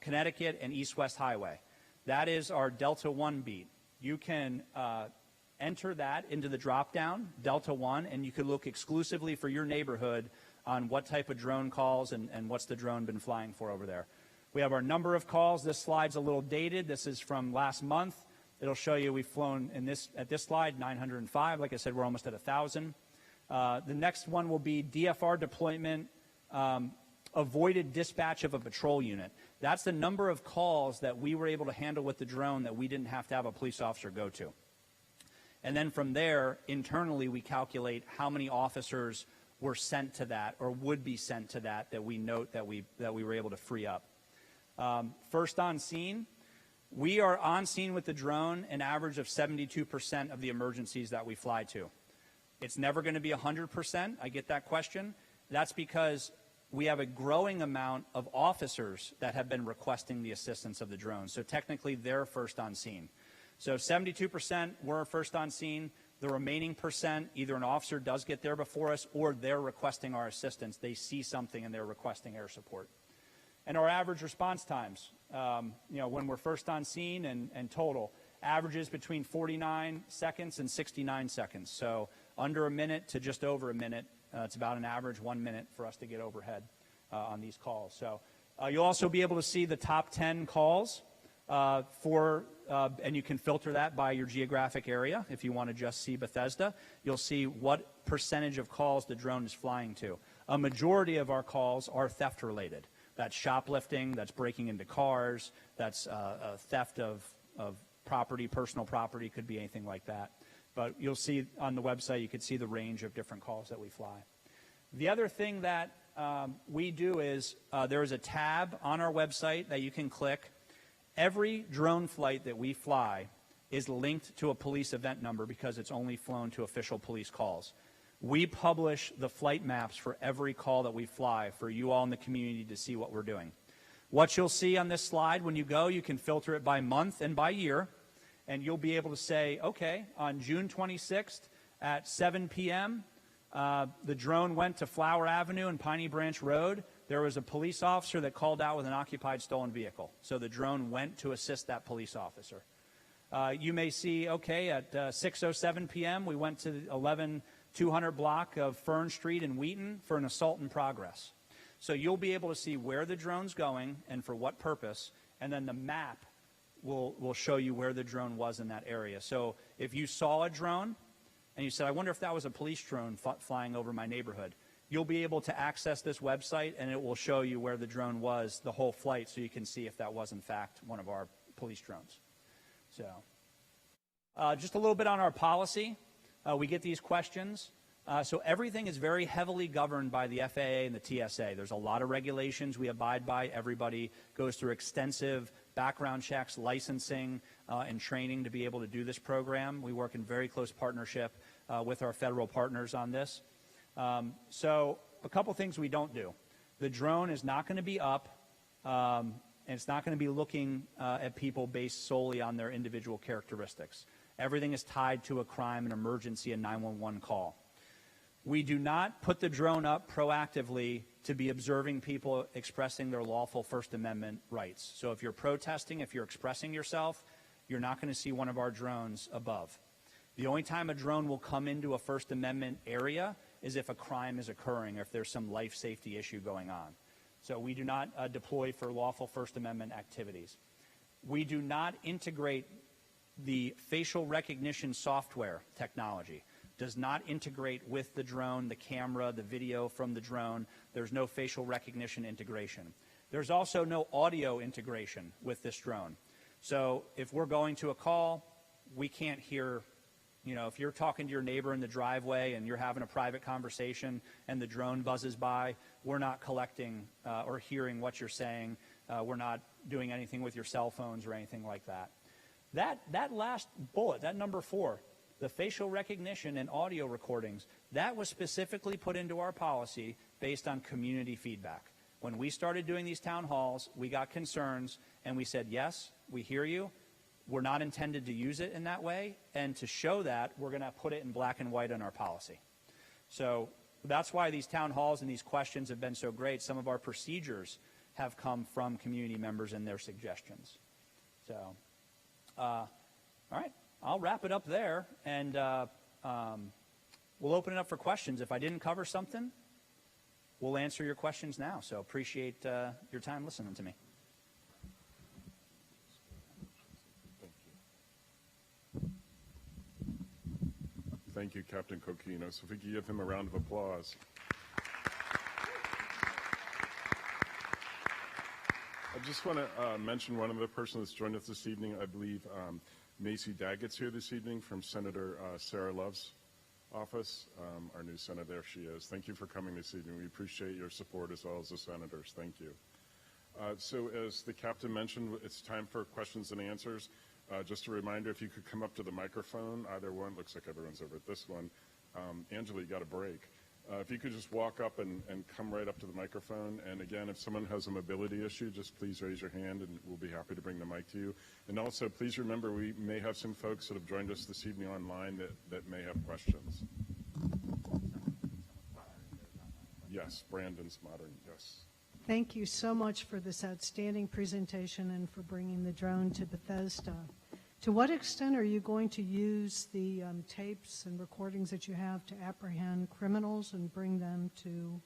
Connecticut and East-West Highway. That is our Delta 1 beat. You can enter that into the drop-down, Delta 1, and you can look exclusively for your neighborhood on what type of drone calls and what's the drone been flying for over there. We have our number of calls. This slide's a little dated. This is from last month. It'll show you we've flown at this slide 905. Like I said, we're almost at 1,000. The next one will be DFR deployment, avoided dispatch of a patrol unit. That's the number of calls that we were able to handle with the drone that we didn't have to have a police officer go to. And then from there, internally, we calculate how many officers were sent to that or would be sent to that we note that we were able to free up. First on scene, we are on scene with the drone an average of 72% of the emergencies that we fly to. It's never going to be 100%. I get that question. That's because we have a growing amount of officers that have been requesting the assistance of the drone. So technically, they're first on scene. So 72% were first on scene. The remaining percent, either an officer does get there before us or they're requesting our assistance. They see something and they're requesting air support. And our average response times, when we're first on scene and total, averages between 49 seconds and 69 seconds. So under a minute to just over a minute. It's about an average 1 minute for us to get overhead on these calls. So you'll also be able to see the top 10 calls and you can filter that by your geographic area. If you want to just see Bethesda, you'll see what percentage of calls the drone is flying to. A majority of our calls are theft related. That's shoplifting, that's breaking into cars, that's theft of property, personal property, could be anything like that. But you'll see on the website, you can see the range of different calls that we fly. The other thing that we do is there is a tab on our website that you can click. Every drone flight that we fly is linked to a police event number because it's only flown to official police calls. We publish the flight maps for every call that we fly for you all in the community to see what we're doing. What you'll see on this slide when you go, you can filter it by month and by year. And you'll be able to say, okay, on June 26th at 7 p.m., the drone went to Flower Avenue and Piney Branch Road. There was a police officer that called out with an occupied stolen vehicle. So the drone went to assist that police officer. You may see, okay, at 6:07 p.m., we went to the 11200 block of Fern Street in Wheaton for an assault in progress. So you'll be able to see where the drone's going and for what purpose, and then the map will show you where the drone was in that area. So if you saw a drone and you said, I wonder if that was a police drone flying over my neighborhood, you'll be able to access this website and it will show you where the drone was the whole flight so you can see if that was in fact one of our police drones. So just a little bit on our policy. We get these questions. So everything is very heavily governed by the FAA and the TSA. There's a lot of regulations we abide by. Everybody goes through extensive background checks, licensing, and training to be able to do this program. We work in very close partnership with our federal partners on this. So a couple things we don't do. The drone is not going to be up, and it's not going to be looking at people based solely on their individual characteristics. Everything is tied to a crime, an emergency, a 911 call. We do not put the drone up proactively to be observing people expressing their lawful First Amendment rights. So if you're protesting, if you're expressing yourself, you're not going to see one of our drones above. The only time a drone will come into a First Amendment area is if a crime is occurring or if there's some life safety issue going on. So we do not deploy for lawful First Amendment activities. We do not integrate the facial recognition software technology. Does not integrate with the drone, the camera, the video from the drone. There's no facial recognition integration. There's also no audio integration with this drone. So if we're going to a call, we can't hear, if you're talking to your neighbor in the driveway and you're having a private conversation and the drone buzzes by, we're not collecting or hearing what you're saying. We're not doing anything with your cell phones or anything like that. That last bullet, that number 4, the facial recognition and audio recordings, that was specifically put into our policy based on community feedback. When we started doing these town halls, we got concerns, and we said, yes, we hear you. We're not intended to use it in that way, and to show that, we're going to put it in black and white in our policy. So that's why these town halls and these questions have been so great. Some of our procedures have come from community members and their suggestions. So, all right, I'll wrap it up there, and we'll open it up for questions. If I didn't cover something, we'll answer your questions now. So appreciate your time listening to me. Thank you, Captain Coquinos. If we could give him a round of applause. I just want to mention one other person that's joined us this evening. I believe Macy Daggett's here this evening from Senator Sarah Love's office. Our new senator, there she is. Thank you for coming this evening. We appreciate your support as well as the senators. Thank you. So as the captain mentioned, it's time for questions and answers. Just a reminder, if you could come up to the microphone, either one. Looks like everyone's over at this one. Angela, you got a break. If you could just walk up and come right up to the microphone. And again, if someone has a mobility issue, just please raise your hand and we'll be happy to bring the mic to you. And also, please remember, we may have some folks that have joined us this evening online that may have questions. Yes, Brandon's modern, yes. Thank you so much for this outstanding presentation and for bringing the drone to Bethesda. To what extent are you going to use the tapes and recordings that you have to apprehend criminals and bring them to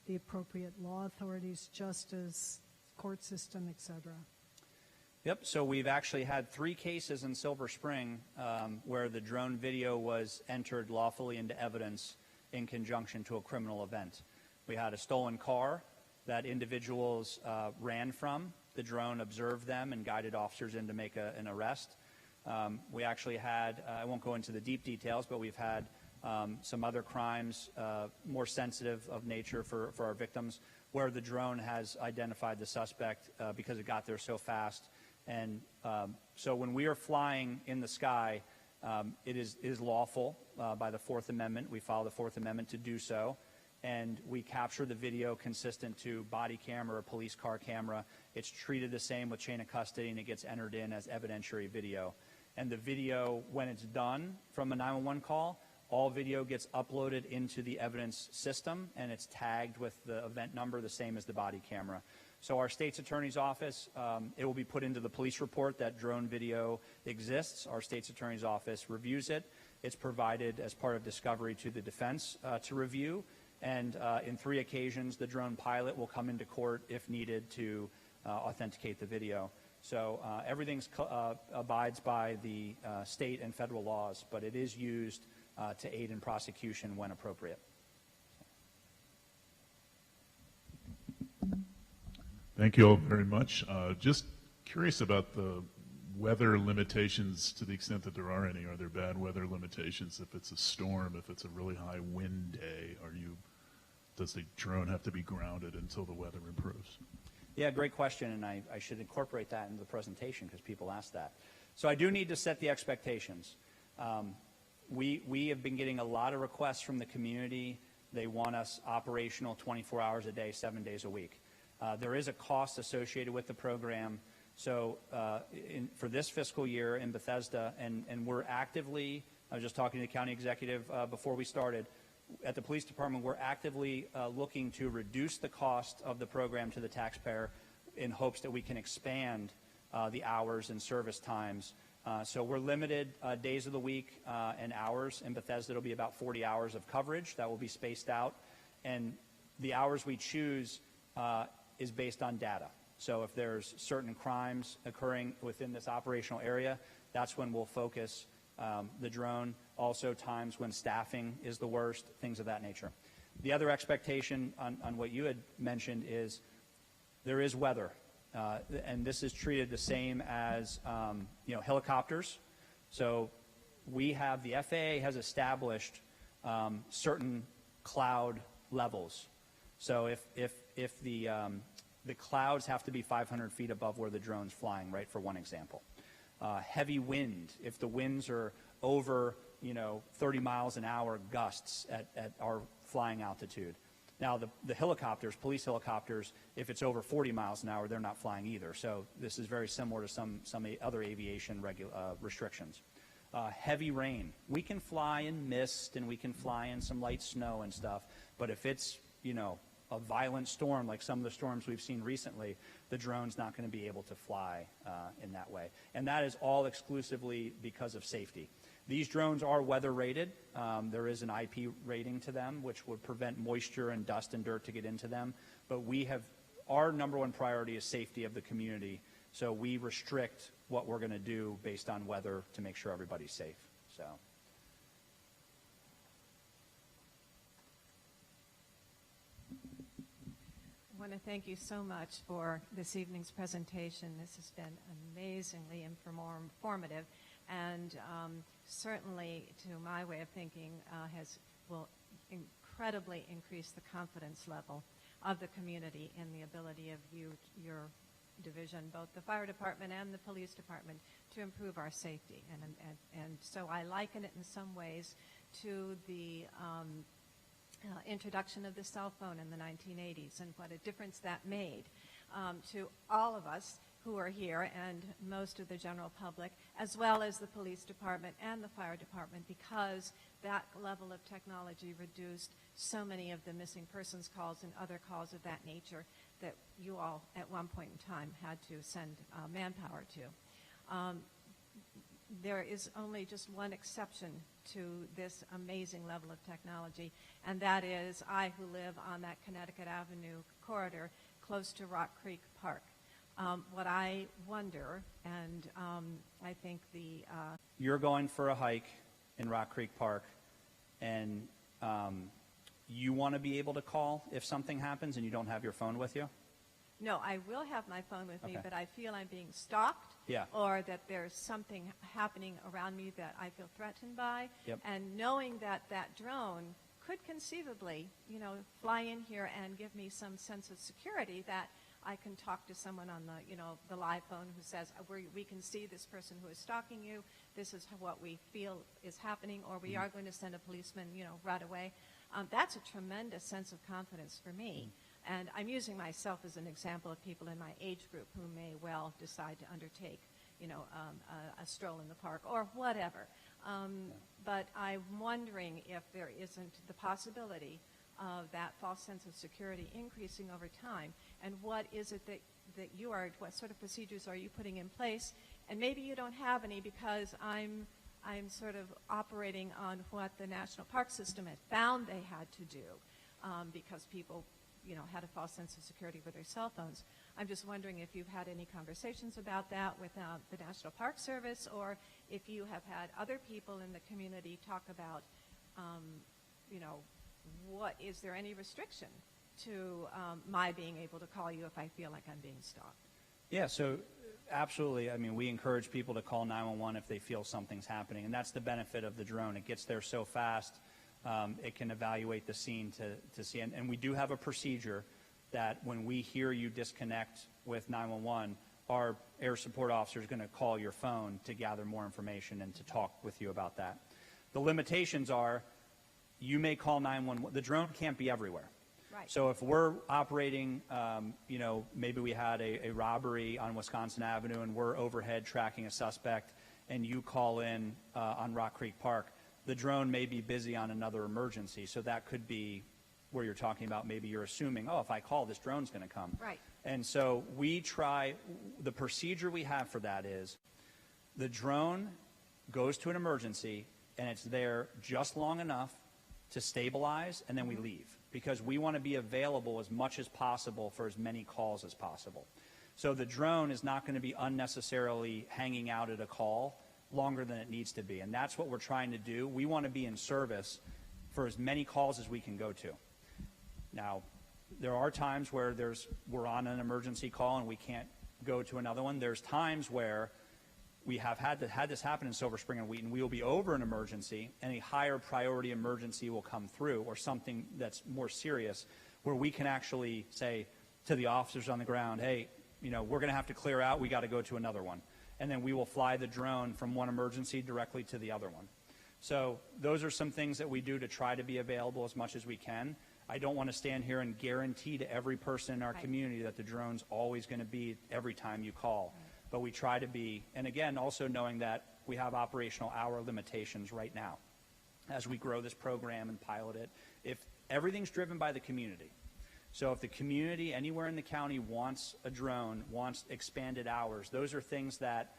the appropriate law authorities, justice, court system, et cetera? Yep, so we've actually had 3 cases in Silver Spring where the drone video was entered lawfully into evidence in conjunction to a criminal event. We had a stolen car that individuals ran from. The drone observed them and guided officers in to make an arrest. We actually had, I won't go into the deep details, but we've had some other crimes more sensitive of nature for our victims where the drone has identified the suspect because it got there so fast. And so when we are flying in the sky, it is lawful by the Fourth Amendment. We follow the Fourth Amendment to do so. And we capture the video consistent to body camera or police car camera. It's treated the same with chain of custody, and it gets entered in as evidentiary video. And the video, when it's done from a 911 call, all video gets uploaded into the evidence system, and it's tagged with the event number, the same as the body camera. So our state's attorney's office, it will be put into the police report that drone video exists. Our state's attorney's office reviews it. It's provided as part of discovery to the defense to review. And in 3 occasions, the drone pilot will come into court if needed to authenticate the video. So everything abides by the state and federal laws, but it is used to aid in prosecution when appropriate. Thank you all very much. Just curious about the weather limitations to the extent that there are any. Are there bad weather limitations if it's a storm, if it's a really high wind day? Does the drone have to be grounded until the weather improves? Yeah, great question, and I should incorporate that into the presentation because people ask that. So I do need to set the expectations. We have been getting a lot of requests from the community. They want us operational 24 hours a day, 7 days a week. There is a cost associated with the program. So for this fiscal year in Bethesda, and we're actively, I was just talking to the county executive before we started, at the police department, we're actively looking to reduce the cost of the program to the taxpayer in hopes that we can expand the hours and service times. So we're limited days of the week and hours. In Bethesda, it'll be about 40 hours of coverage that will be spaced out. And the hours we choose is based on data. So if there's certain crimes occurring within this operational area, that's when we'll focus the drone. Also times when staffing is the worst, things of that nature. The other expectation on what you had mentioned is there is weather. And this is treated the same as helicopters. So we have, the FAA has established certain cloud levels. So if the clouds have to be 500 feet above where the drone's flying, right, for one example. Heavy wind, if the winds are over 30 miles an hour gusts at our flying altitude. Now, the helicopters, police helicopters, if it's over 40 miles an hour, they're not flying either. So this is very similar to some other aviation restrictions. Heavy rain. We can fly in mist and we can fly in some light snow and stuff, but if it's, a violent storm like some of the storms we've seen recently, the drone's not going to be able to fly in that way. And that is all exclusively because of safety. These drones are weather rated. There is an IP rating to them, which would prevent moisture and dust and dirt to get into them. But our number one priority is safety of the community. So we restrict what we're going to do based on weather to make sure everybody's safe. So. I want to thank you so much for this evening's presentation. This has been amazingly informative, and certainly, to my way of thinking, will incredibly increase the confidence level of the community in the ability of your division, both the fire department and the police department, to improve our safety. And so I liken it in some ways to the introduction of the cell phone in the 1980s and what a difference that made to all of us who are here and most of the general public, as well as the police department and the fire department, because that level of technology reduced so many of the missing persons calls and other calls of that nature that you all at one point in time had to send manpower to. There is only just one exception to this amazing level of technology, and that is I, who live on that Connecticut Avenue corridor close to Rock Creek Park. What I wonder, and I think You're going for a hike in Rock Creek Park, and you want to be able to call if something happens and you don't have your phone with you? No, I will have my phone with me, Okay. but I feel I'm being stalked, Yeah. or that there's something happening around me that I feel threatened by. Yep. And knowing that that drone could conceivably, fly in here and give me some sense of security, that I can talk to someone on the live phone who says, we can see this person who is stalking you, this is what we feel is happening, or we are going to send a policeman, right away. That's a tremendous sense of confidence for me. And I'm using myself as an example of people in my age group who may well decide to undertake, a stroll in the park or whatever. But I'm wondering if there isn't the possibility of that false sense of security increasing over time, and what is it that what sort of procedures are you putting in place? And maybe you don't have any, because I'm sort of operating on what the National Park System had found they had to do, because people had a false sense of security with their cell phones. I'm just wondering if you've had any conversations about that with the National Park Service, or if you have had other people in the community talk about, is there any restriction to my being able to call you if I feel like I'm being stalked? Yeah, so absolutely. I mean, we encourage people to call 911 if they feel something's happening, and that's the benefit of the drone. It gets there so fast. It can evaluate the scene to see. And we do have a procedure that when we hear you disconnect with 911, our air support officer is going to call your phone to gather more information and to talk with you about that. The limitations are you may call 911. The drone can't be everywhere. Right. So if we're operating, maybe we had a robbery on Wisconsin Avenue and we're overhead tracking a suspect, and you call in on Rock Creek Park, the drone may be busy on another emergency. So that could be where you're talking about, maybe you're assuming, if I call, this drone's going to come. Right. And so the procedure we have for that is the drone goes to an emergency and it's there just long enough to stabilize, and then we leave, because we want to be available as much as possible for as many calls as possible. So the drone is not going to be unnecessarily hanging out at a call longer than it needs to be, and that's what we're trying to do. We want to be in service for as many calls as we can go to. Now, there are times where we're on an emergency call and we can't go to another one. There's times where we have had this happen in Silver Spring and Wheaton. We will be over an emergency, and a higher priority emergency will come through, or something that's more serious, where we can actually say to the officers on the ground, hey, we're going to have to clear out. We got to go to another one. and then we will fly the drone from one emergency directly to the other one. So those are some things that we do to try to be available as much as we can. I don't want to stand here and guarantee to every person in our community that the drone's always going to be every time you call. But we try to be, and again, also knowing that we have operational hour limitations right now as we grow this program and pilot it. If everything's driven by the community. So if the community anywhere in the county wants a drone, wants expanded hours, those are things that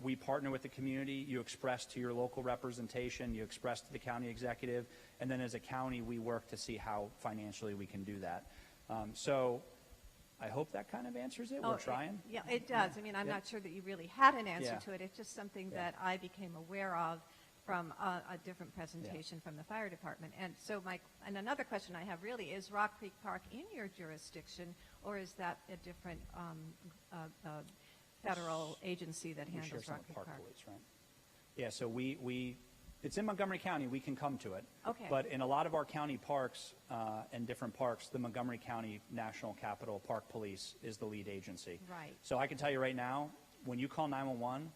we partner with the community. You express to your local representation, you express to the county executive, and then as a county, we work to see how financially we can do that. So I hope that kind of answers it. We're trying. Yeah, it does. I mean, I'm not sure that you really had an answer to it. It's just something that I became aware of from a different presentation from the fire department. And so and another question I have really is Rock Creek Park in your jurisdiction, or is that a different federal agency that handles Rock Creek Park? Police, right? Yeah, so it's in Montgomery County. We can come to it. Okay. But in a lot of our county parks and different parks, the Montgomery County National Capital Park Police is the lead agency. Right. So I can tell you right now, when you call 911,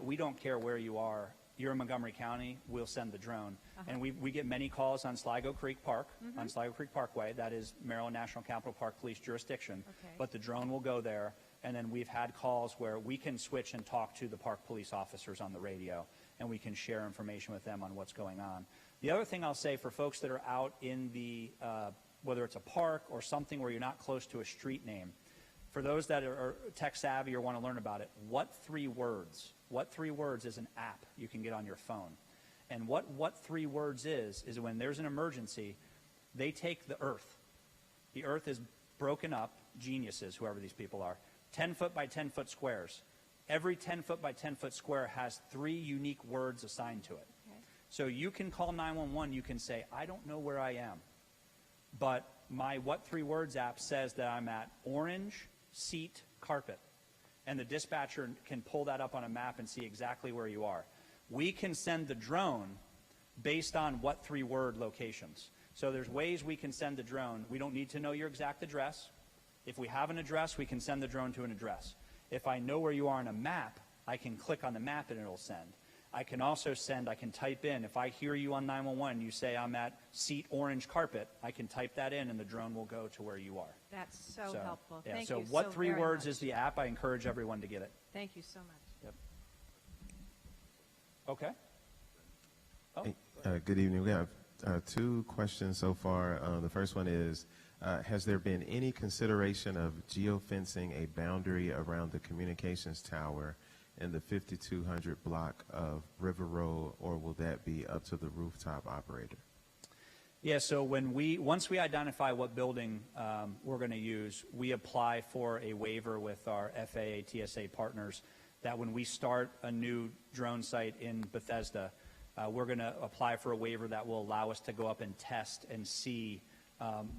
we don't care where you are. You're in Montgomery County, we'll send the drone. And we get many calls on Sligo Creek Park, on Sligo Creek Parkway. That is Maryland National Capital Park Police jurisdiction. Okay. But the drone will go there. And then we've had calls where we can switch and talk to the park police officers on the radio, and we can share information with them on what's going on. The other thing I'll say for folks that are out in the, whether it's a park or something where you're not close to a street name, for those that are tech savvy or want to learn about it, What 3 Words is an app you can get on your phone. And what 3 Words is when there's an emergency, they take the earth. The earth is broken up, geniuses, whoever these people are, 10-foot by 10-foot squares. Every 10-foot by 10-foot square has 3 unique words assigned to it. Okay. So you can call 911, you can say, I don't know where I am, but my What 3 Words app says that I'm at orange seat carpet. And the dispatcher can pull that up on a map and see exactly where you are. We can send the drone based on What 3 Word locations. So there's ways we can send the drone. We don't need to know your exact address. If we have an address, we can send the drone to an address. If I know where you are on a map, I can click on the map and it'll send. I can also I can type in, if I hear you on 911, you say I'm at seat orange carpet, I can type that in and the drone will go to where you are. That's so helpful. Yeah, Thank so you What 3 very Words much. is the app. I encourage everyone to get it. Thank you so much. Yep. Okay. Oh. Hey, good evening. We have 2 questions so far. The first one is, has there been any consideration of geofencing a boundary around the communications tower in the 5200 block of River Road, or will that be up to the rooftop operator? Yeah, so once we identify what building we're going to use, we apply for a waiver with our FAA, TSA partners that when we start a new drone site in Bethesda, we're going to apply for a waiver that will allow us to go up and test and see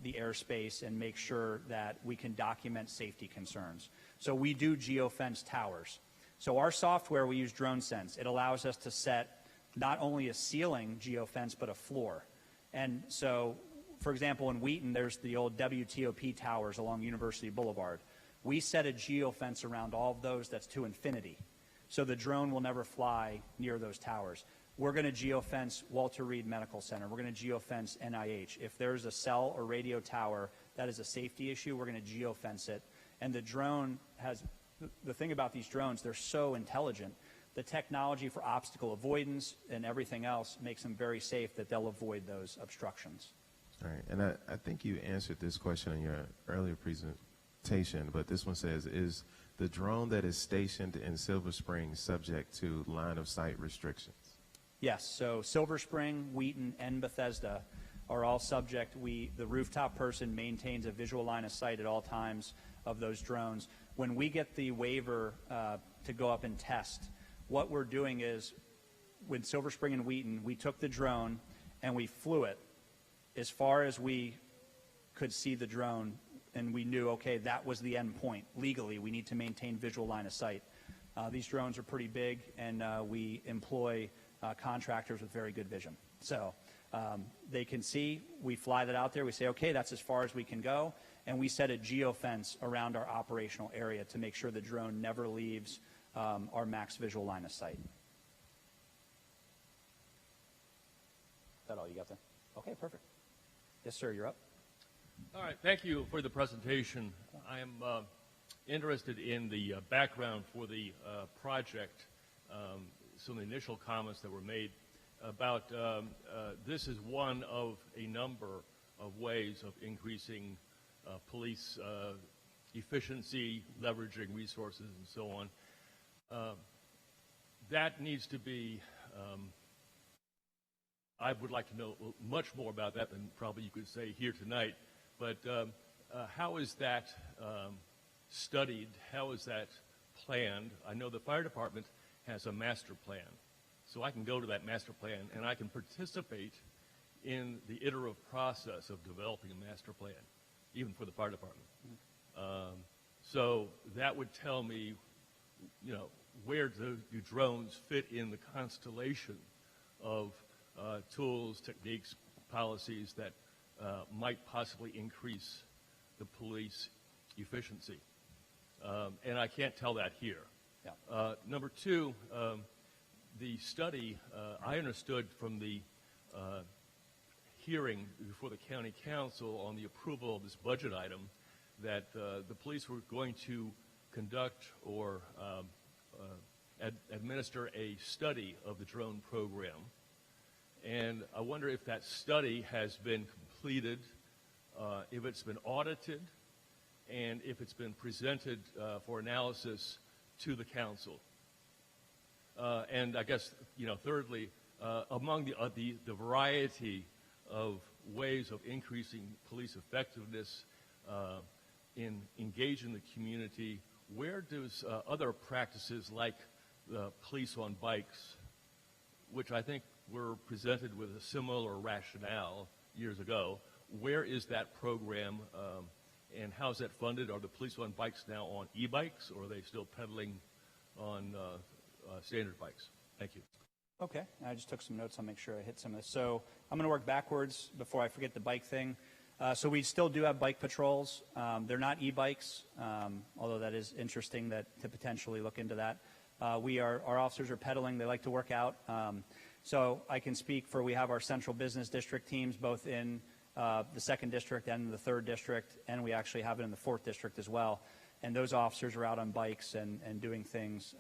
the airspace and make sure that we can document safety concerns. So we do geofence towers. So our software, we use DroneSense. It allows us to set not only a ceiling geofence, but a floor. And so, for example, in Wheaton, there's the old WTOP towers along University Boulevard. We set a geofence around all of those that's to infinity. So the drone will never fly near those towers. We're going to geofence Walter Reed Medical Center. We're going to geofence NIH. If there's a cell or radio tower that is a safety issue, we're going to geofence it. And the drone has, the thing about these drones, they're so intelligent. The technology for obstacle avoidance and everything else makes them very safe that they'll avoid those obstructions. All right, and I think you answered this question in your earlier presentation, but this one says, is the drone that is stationed in Silver Spring subject to line of sight restrictions? Yes, so Silver Spring, Wheaton, and Bethesda are all subject. The rooftop person maintains a visual line of sight at all times of those drones. When we get the waiver to go up and test, what we're doing is, with Silver Spring and Wheaton, we took the drone and we flew it as far as we could see the drone, and we knew, okay, that was the end point. Legally, we need to maintain visual line of sight. These drones are pretty big, and we employ contractors with very good vision. So They can see, we fly that out there, we say, okay, that's as far as we can go, and we set a geofence around our operational area to make sure the drone never leaves our max visual line of sight. Is that all you got there? Okay, perfect. Yes, sir, you're up. All right, thank you for the presentation. I am interested in the background for the project, some of the initial comments that were made about this is one of a number of ways of increasing police efficiency, leveraging resources, and so on. That needs to be, I would like to know much more about that than probably you could say here tonight, but how is that studied? How is that planned? I know the fire department has a master plan, so I can go to that master plan and I can participate in the iterative process of developing a master plan, even for the fire department. So that would tell me, you know, where do drones fit in the constellation of tools, techniques, policies that might possibly increase the police efficiency. And I can't tell that here. Yeah. Number two, the study, I understood from the hearing before the county council on the approval of this budget item that the police were going to conduct or administer a study of the drone program. And I wonder if that study has been completed, if it's been audited, and if it's been presented for analysis to the council. And I guess, you know, thirdly, among the variety of ways of increasing police effectiveness in engaging the community, where does other practices like police on bikes, which I think were presented with a similar rationale years ago, where is that program and how is that funded? Are the police on bikes now on e-bikes, or are they still pedaling on standard bikes? Thank you. Okay, I just took some notes. I'll make sure I hit some of this. So I'm going to work backwards before I forget the bike thing. So we still do have bike patrols. They're not e-bikes, although that is interesting to potentially look into that. Our officers are pedaling. They like to work out. So I can speak for, we have our central business district teams both in the 2nd district and the 3rd district, and we actually have it in the 4th district as well. And those officers are out on bikes and doing things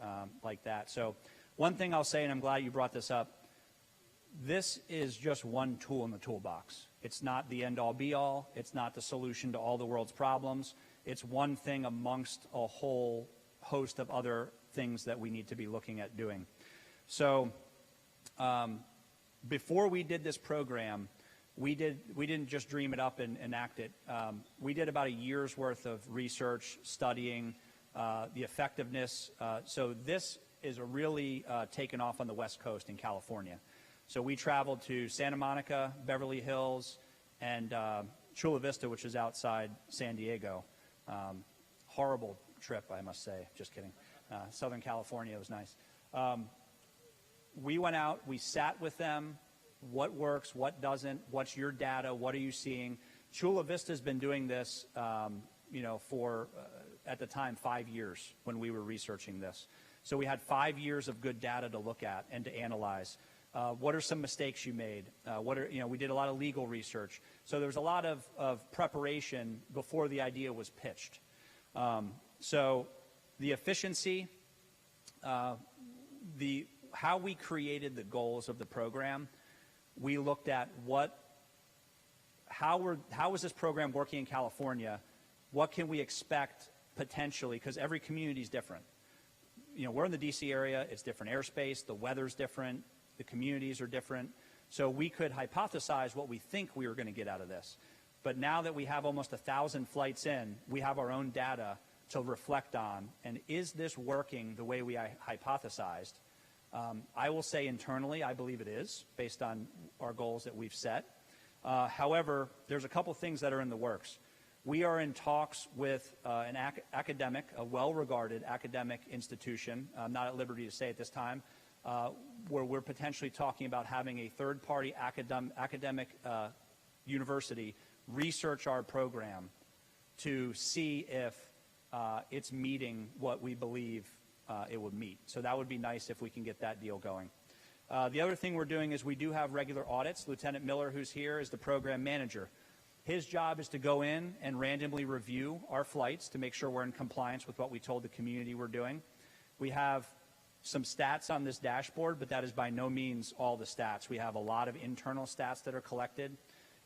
like that. So one thing I'll say, and I'm glad you brought this up, this is just one tool in the toolbox. It's not the end-all be-all. It's not the solution to all the world's problems. It's one thing amongst a whole host of other things that we need to be looking at doing. So before we did this program, we didn't just dream it up and enact it. We did about a year's worth of research, studying the effectiveness. So this is really taken off on the West Coast in California. So we traveled to Santa Monica, Beverly Hills, and Chula Vista, which is outside San Diego. Horrible trip, I must say. Just kidding. Southern California was nice. We went out, we sat with them. What works, what doesn't, what's your data, what are you seeing? Chula Vista's been doing this, for, at the time, 5 years when we were researching this. So we had 5 years of good data to look at and to analyze. What are some mistakes you made? We did a lot of legal research. So there was a lot of preparation before the idea was pitched. So the efficiency, how we created the goals of the program, we looked at how is this program working in California? What can we expect potentially? Because every community is different. We're in the D.C. area. It's different airspace. The weather's different. The communities are different. So we could hypothesize what we think we were going to get out of this. But now that we have almost 1,000 flights in, we have our own data to reflect on. And is this working the way we hypothesized? I will say internally, I believe it is, based on our goals that we've set. However, there's a couple things that are in the works. We are in talks with an academic, a well-regarded academic institution. I'm not at liberty to say at this time, where we're potentially talking about having a third-party academic university research our program to see if it's meeting what we believe it would meet. So that would be nice if we can get that deal going. The other thing we're doing is we do have regular audits. Lieutenant Miller, who's here, is the program manager. His job is to go in and randomly review our flights to make sure we're in compliance with what we told the community we're doing. We have some stats on this dashboard, but that is by no means all the stats. We have a lot of internal stats that are collected.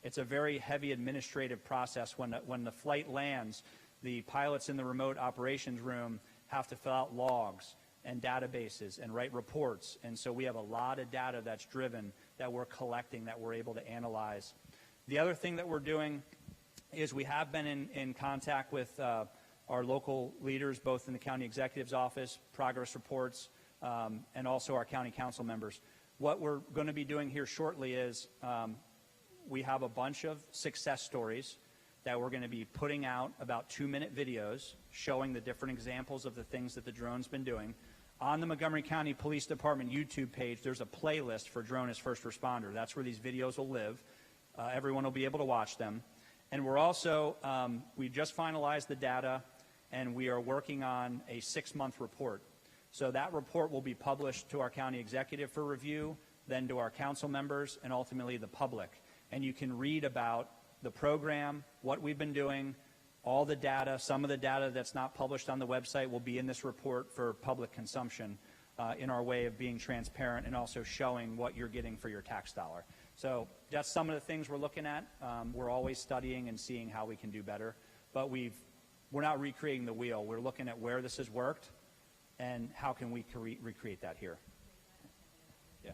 It's a very heavy administrative process. When the flight lands, the pilots in the remote operations room have to fill out logs and databases and write reports. And so we have a lot of data that's driven that we're collecting that we're able to analyze. The other thing that we're doing is we have been in contact with our local leaders, both in the county executive's office, progress reports, and also our county council members. What we're going to be doing here shortly is we have a bunch of success stories that we're going to be putting out, about 2-minute videos showing the different examples of the things that the drone's been doing. On the Montgomery County Police Department YouTube page, there's a playlist for Drone as First Responder. That's where these videos will live. Everyone will be able to watch them. And we're also, we just finalized the data, and we are working on a 6-month report. So that report will be published to our county executive for review, then to our council members, and ultimately the public. And you can read about the program, what we've been doing, all the data. Some of the data that's not published on the website will be in this report for public consumption in our way of being transparent and also showing what you're getting for your tax dollar. So that's some of the things we're looking at. We're always studying and seeing how we can do better. But we're not recreating the wheel. We're looking at where this has worked and how can we recreate that here. Yeah.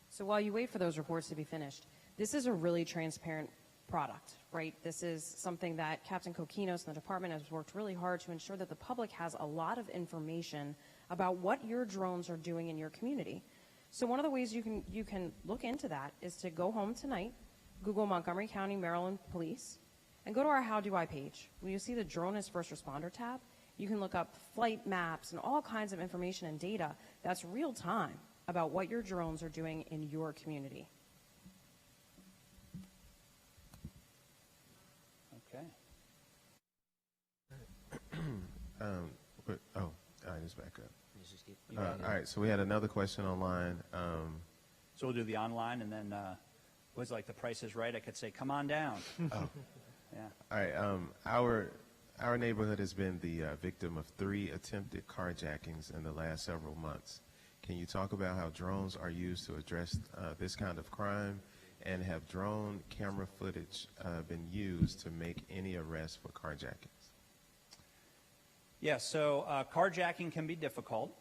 So while you wait for those reports to be finished, this is a really transparent product, right? This is something that Captain Kokinos and the department has worked really hard to ensure that the public has a lot of information about what your drones are doing in your community. So one of the ways you can look into that is to go home tonight, Google Montgomery County, Maryland Police, and go to our How Do I page. When you see the Drone as First Responder tab, you can look up flight maps and all kinds of information and data that's real time about what your drones are doing in your community. Okay. All right, just back up. All right, so we had another question online. So we'll do the online, and then was like the Price is Right. I could say, come on down. Oh. Yeah. All right, our neighborhood has been the victim of 3 attempted carjackings in the last several months. Can you talk about how drones are used to address this kind of crime, and have drone camera footage been used to make any arrests for carjackings? Yeah, so carjacking can be difficult.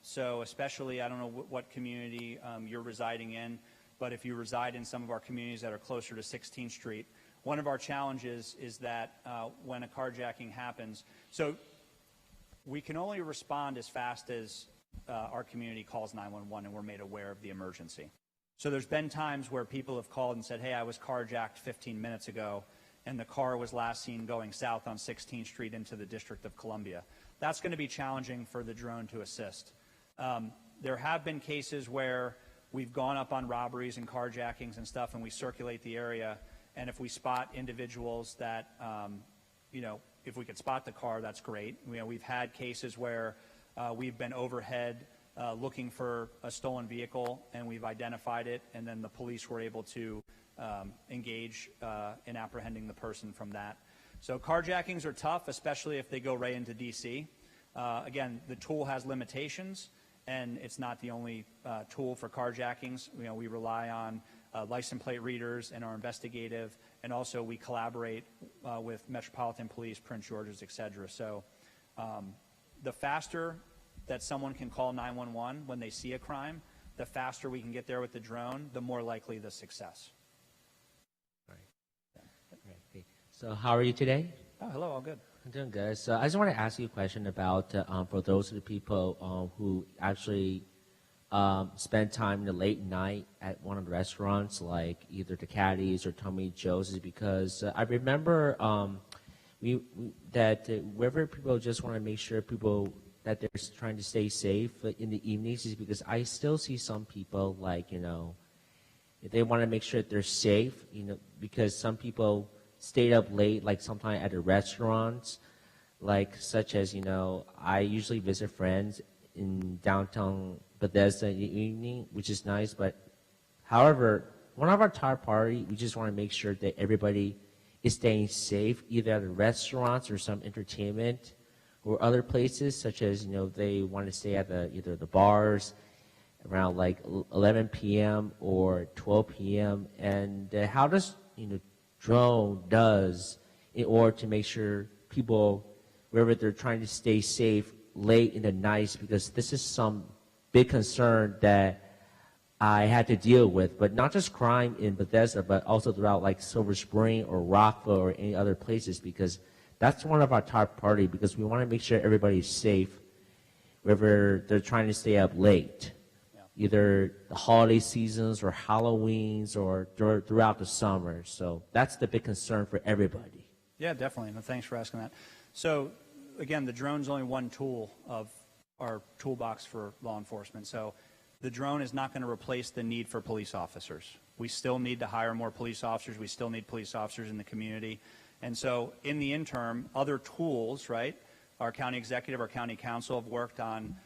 So especially, I don't know what community you're residing in, but if you reside in some of our communities that are closer to 16th Street, one of our challenges is that when a carjacking happens, so we can only respond as fast as our community calls 911 and we're made aware of the emergency. So there's been times where people have called and said, hey, I was carjacked 15 minutes ago, and the car was last seen going south on 16th Street into the District of Columbia. That's going to be challenging for the drone to assist. There have been cases where we've gone up on robberies and carjackings and stuff, and we circulate the area, and if we spot individuals that, if we could spot the car, that's great. We've had cases where we've been overhead looking for a stolen vehicle, and we've identified it, and then the police were able to engage in apprehending the person from that. So carjackings are tough, especially if they go right into D.C. Again, the tool has limitations, and it's not the only tool for carjackings. We rely on license plate readers and our investigative, and also we collaborate with Metropolitan Police, Prince George's, et cetera. So the faster that someone can call 911 when they see a crime, the faster we can get there with the drone, the more likely the success. Okay. So how are you today? Oh, hello, all good. I'm doing good. So I just want to ask you a question about for those of the people who actually spend time in the late night at one of the restaurants, like either the Caddies or Tommy Joe's, because I remember that wherever people just want to make sure people that they're trying to stay safe in the evenings is because I still see some people like, they want to make sure that they're safe, because some people stayed up late, like sometimes at the restaurants, like such as, I usually visit friends in downtown Bethesda in the evening, which is nice, but however, one of our top priority, we just want to make sure that everybody is staying safe, either at the restaurants or some entertainment or other places, such as, they want to stay at either the bars around like 11 p.m. or 12 p.m. And how does, drone does in order to make sure people, wherever they're trying to stay safe late in the night, because this is some big concern that I had to deal with, but not just crime in Bethesda, but also throughout like Silver Spring or Rockville or any other places, because that's one of our top priority, because we want to make sure everybody's safe wherever they're trying to stay up late, either the holiday seasons or Halloweens or throughout the summer. So that's the big concern for everybody. Yeah, definitely. And thanks for asking that. So again, the drone's only one tool of our toolbox for law enforcement. So the drone is not going to replace the need for police officers. We still need to hire more police officers. We still need police officers in the community. And so in the interim, other tools, right? Our county executive, our county council have worked on,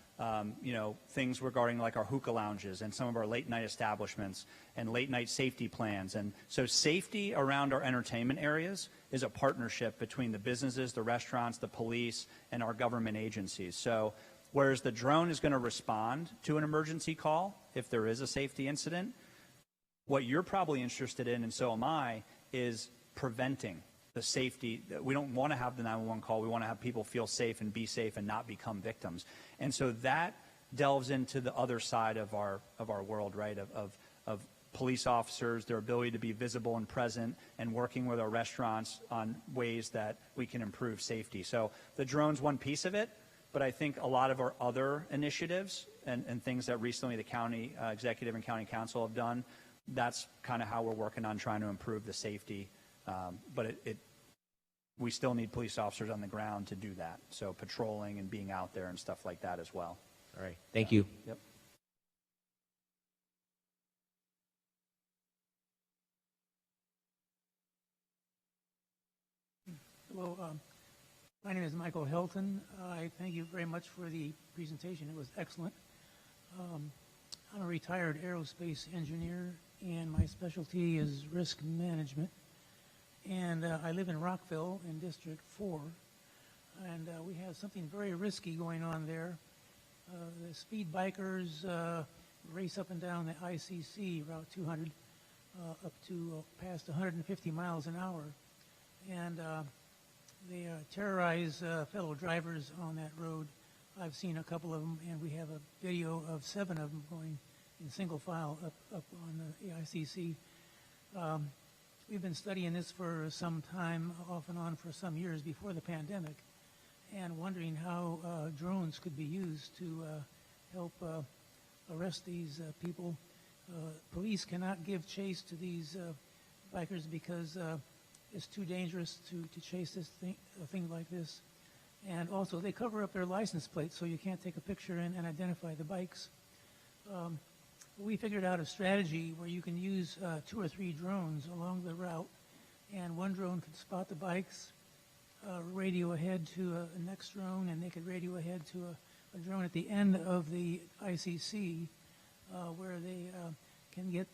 things regarding like our hookah lounges and some of our late night establishments and late night safety plans. And so safety around our entertainment areas is a partnership between the businesses, the restaurants, the police, and our government agencies. So whereas the drone is going to respond to an emergency call if there is a safety incident, what you're probably interested in, and so am I, is preventing the safety. We don't want to have the 911 call. We want to have people feel safe and be safe and not become victims. And so that delves into the other side of our world, right, of police officers, their ability to be visible and present, and working with our restaurants on ways that we can improve safety. So the drone's one piece of it, but I think a lot of our other initiatives and things that recently the county executive and county council have done, that's kind of how we're working on trying to improve the safety. But we still need police officers on the ground to do that. So patrolling and being out there and stuff like that as well. All right. Thank you. Yep. Hello. My name is Michael Hilton. I thank you very much for the presentation. It was excellent. I'm a retired aerospace engineer, and my specialty is risk management. And I live in Rockville in District 4, and we have something very risky going on there. The speed bikers race up and down the ICC, Route 200, up to past 150 miles an hour. And they terrorize fellow drivers on that road. I've seen a couple of them, and we have a video of 7 of them going in single file up on the ICC. We've been studying this for some time, off and on for some years before the pandemic, and wondering how drones could be used to help arrest these people. Police cannot give chase to these bikers because it's too dangerous to chase a thing like this. And also, they cover up their license plates, so you can't take a picture and identify the bikes. We figured out a strategy where you can use 2 or 3 drones along the route, and one drone could spot the bikes, radio ahead to a next drone, and they could radio ahead to a drone at the end of the ICC where they can get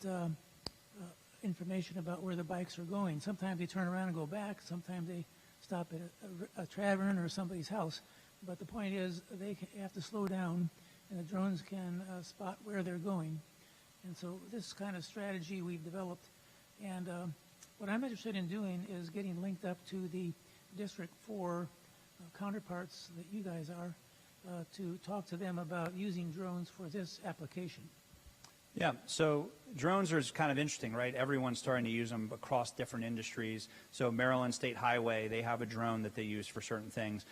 information about where the bikes are going. Sometimes they turn around and go back. Sometimes they stop at a tavern or somebody's house. But the point is they have to slow down, and the drones can spot where they're going. And so this kind of strategy we've developed. And what I'm interested in doing is getting linked up to the District 4 counterparts that you guys are to talk to them about using drones for this application. Yeah, so drones are kind of interesting, right? Everyone's starting to use them across different industries. So Maryland State Highway, they have a drone that they use for certain things.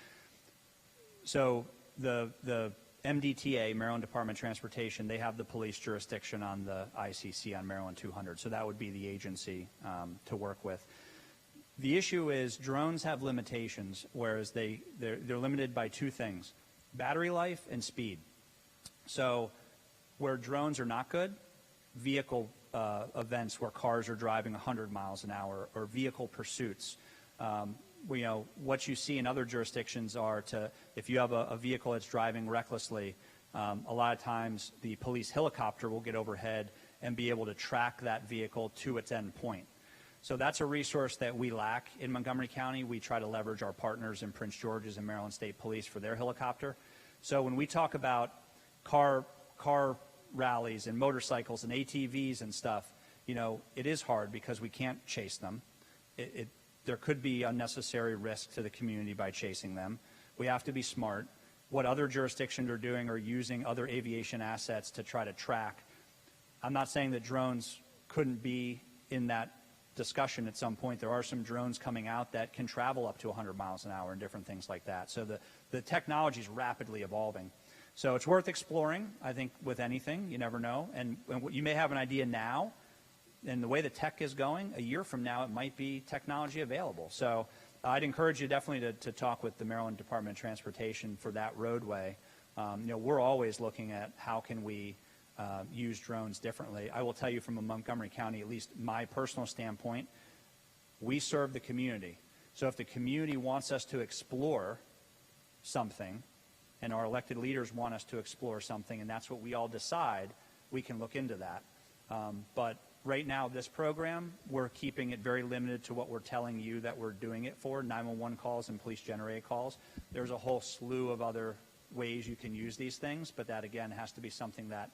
So the MDTA, Maryland Department of Transportation, they have the police jurisdiction on the ICC on Maryland 200. So that would be the agency to work with. The issue is drones have limitations, whereas they're limited by 2 things. battery life and speed. So where drones are not good, vehicle events where cars are driving 100 miles an hour, or vehicle pursuits. What you see in other jurisdictions are if you have a vehicle that's driving recklessly, a lot of times the police helicopter will get overhead and be able to track that vehicle to its end point. So that's a resource that we lack in Montgomery County. We try to leverage our partners in Prince George's and Maryland State Police for their helicopter. So when we talk about car rallies and motorcycles and ATVs and stuff, it is hard because we can't chase them. There could be unnecessary risk to the community by chasing them. We have to be smart. What other jurisdictions are doing are using other aviation assets to try to track. I'm not saying that drones couldn't be in that discussion at some point. There are some drones coming out that can travel up to 100 miles an hour and different things like that. So the technology is rapidly evolving. So it's worth exploring, I think, with anything. You never know. And you may have an idea now, and the way the tech is going, a year from now, it might be technology available. So I'd encourage you definitely to talk with the Maryland Department of Transportation for that roadway. We're always looking at how can we use drones differently. I will tell you from a Montgomery County, at least my personal standpoint, we serve the community. So if the community wants us to explore something, and our elected leaders want us to explore something, and that's what we all decide, we can look into that. But right now, this program, we're keeping it very limited to what we're telling you that we're doing it for, 911 calls and police-generated calls. There's a whole slew of other ways you can use these things, but that, again, has to be something that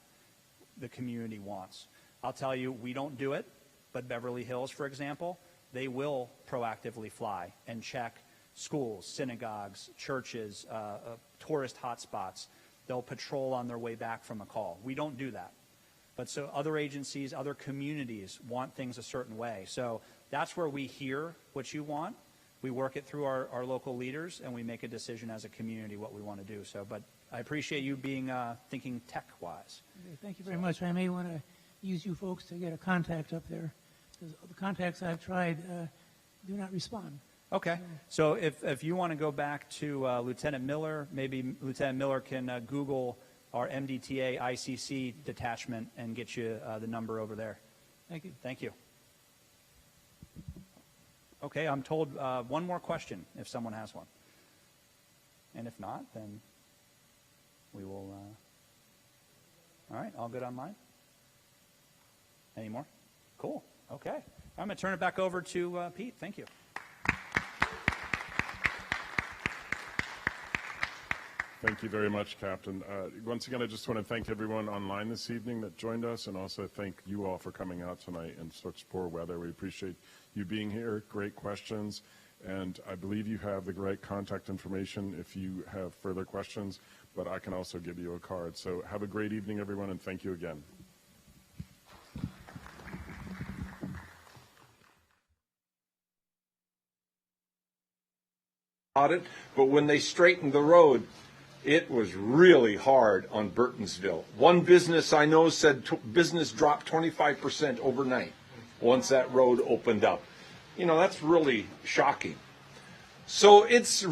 the community wants. I'll tell you, we don't do it, but Beverly Hills, for example, they will proactively fly and check schools, synagogues, churches, tourist hotspots. They'll patrol on their way back from a call. We don't do that. But so other agencies, other communities want things a certain way. So that's where we hear what you want. We work it through our local leaders, and we make a decision as a community what we want to do. So, but I appreciate you being thinking tech-wise. Okay, thank you very much. I may want to use you folks to get a contact up there, because the contacts I've tried do not respond. Okay. So if you want to go back to Lieutenant Miller, maybe Lieutenant Miller can Google our MDTA ICC detachment and get you the number over there. Thank you. Thank you. Okay, I'm told one more question if someone has one. And if not, then we will. All right, all good on mine? Any more? Cool. Okay. I'm going to turn it back over to Pete. Thank you. Thank you very much, Captain. Once again, I just want to thank everyone online this evening that joined us, and also thank you all for coming out tonight in such poor weather. We appreciate you being here. Great questions, and I believe you have the right contact information if you have further questions, but I can also give you a card. So have a great evening, everyone, and thank you again. It, but when they straightened the road, it was really hard on Burtonsville. One business I know said business dropped 25% overnight once that road opened up. You know, that's really shocking. So it's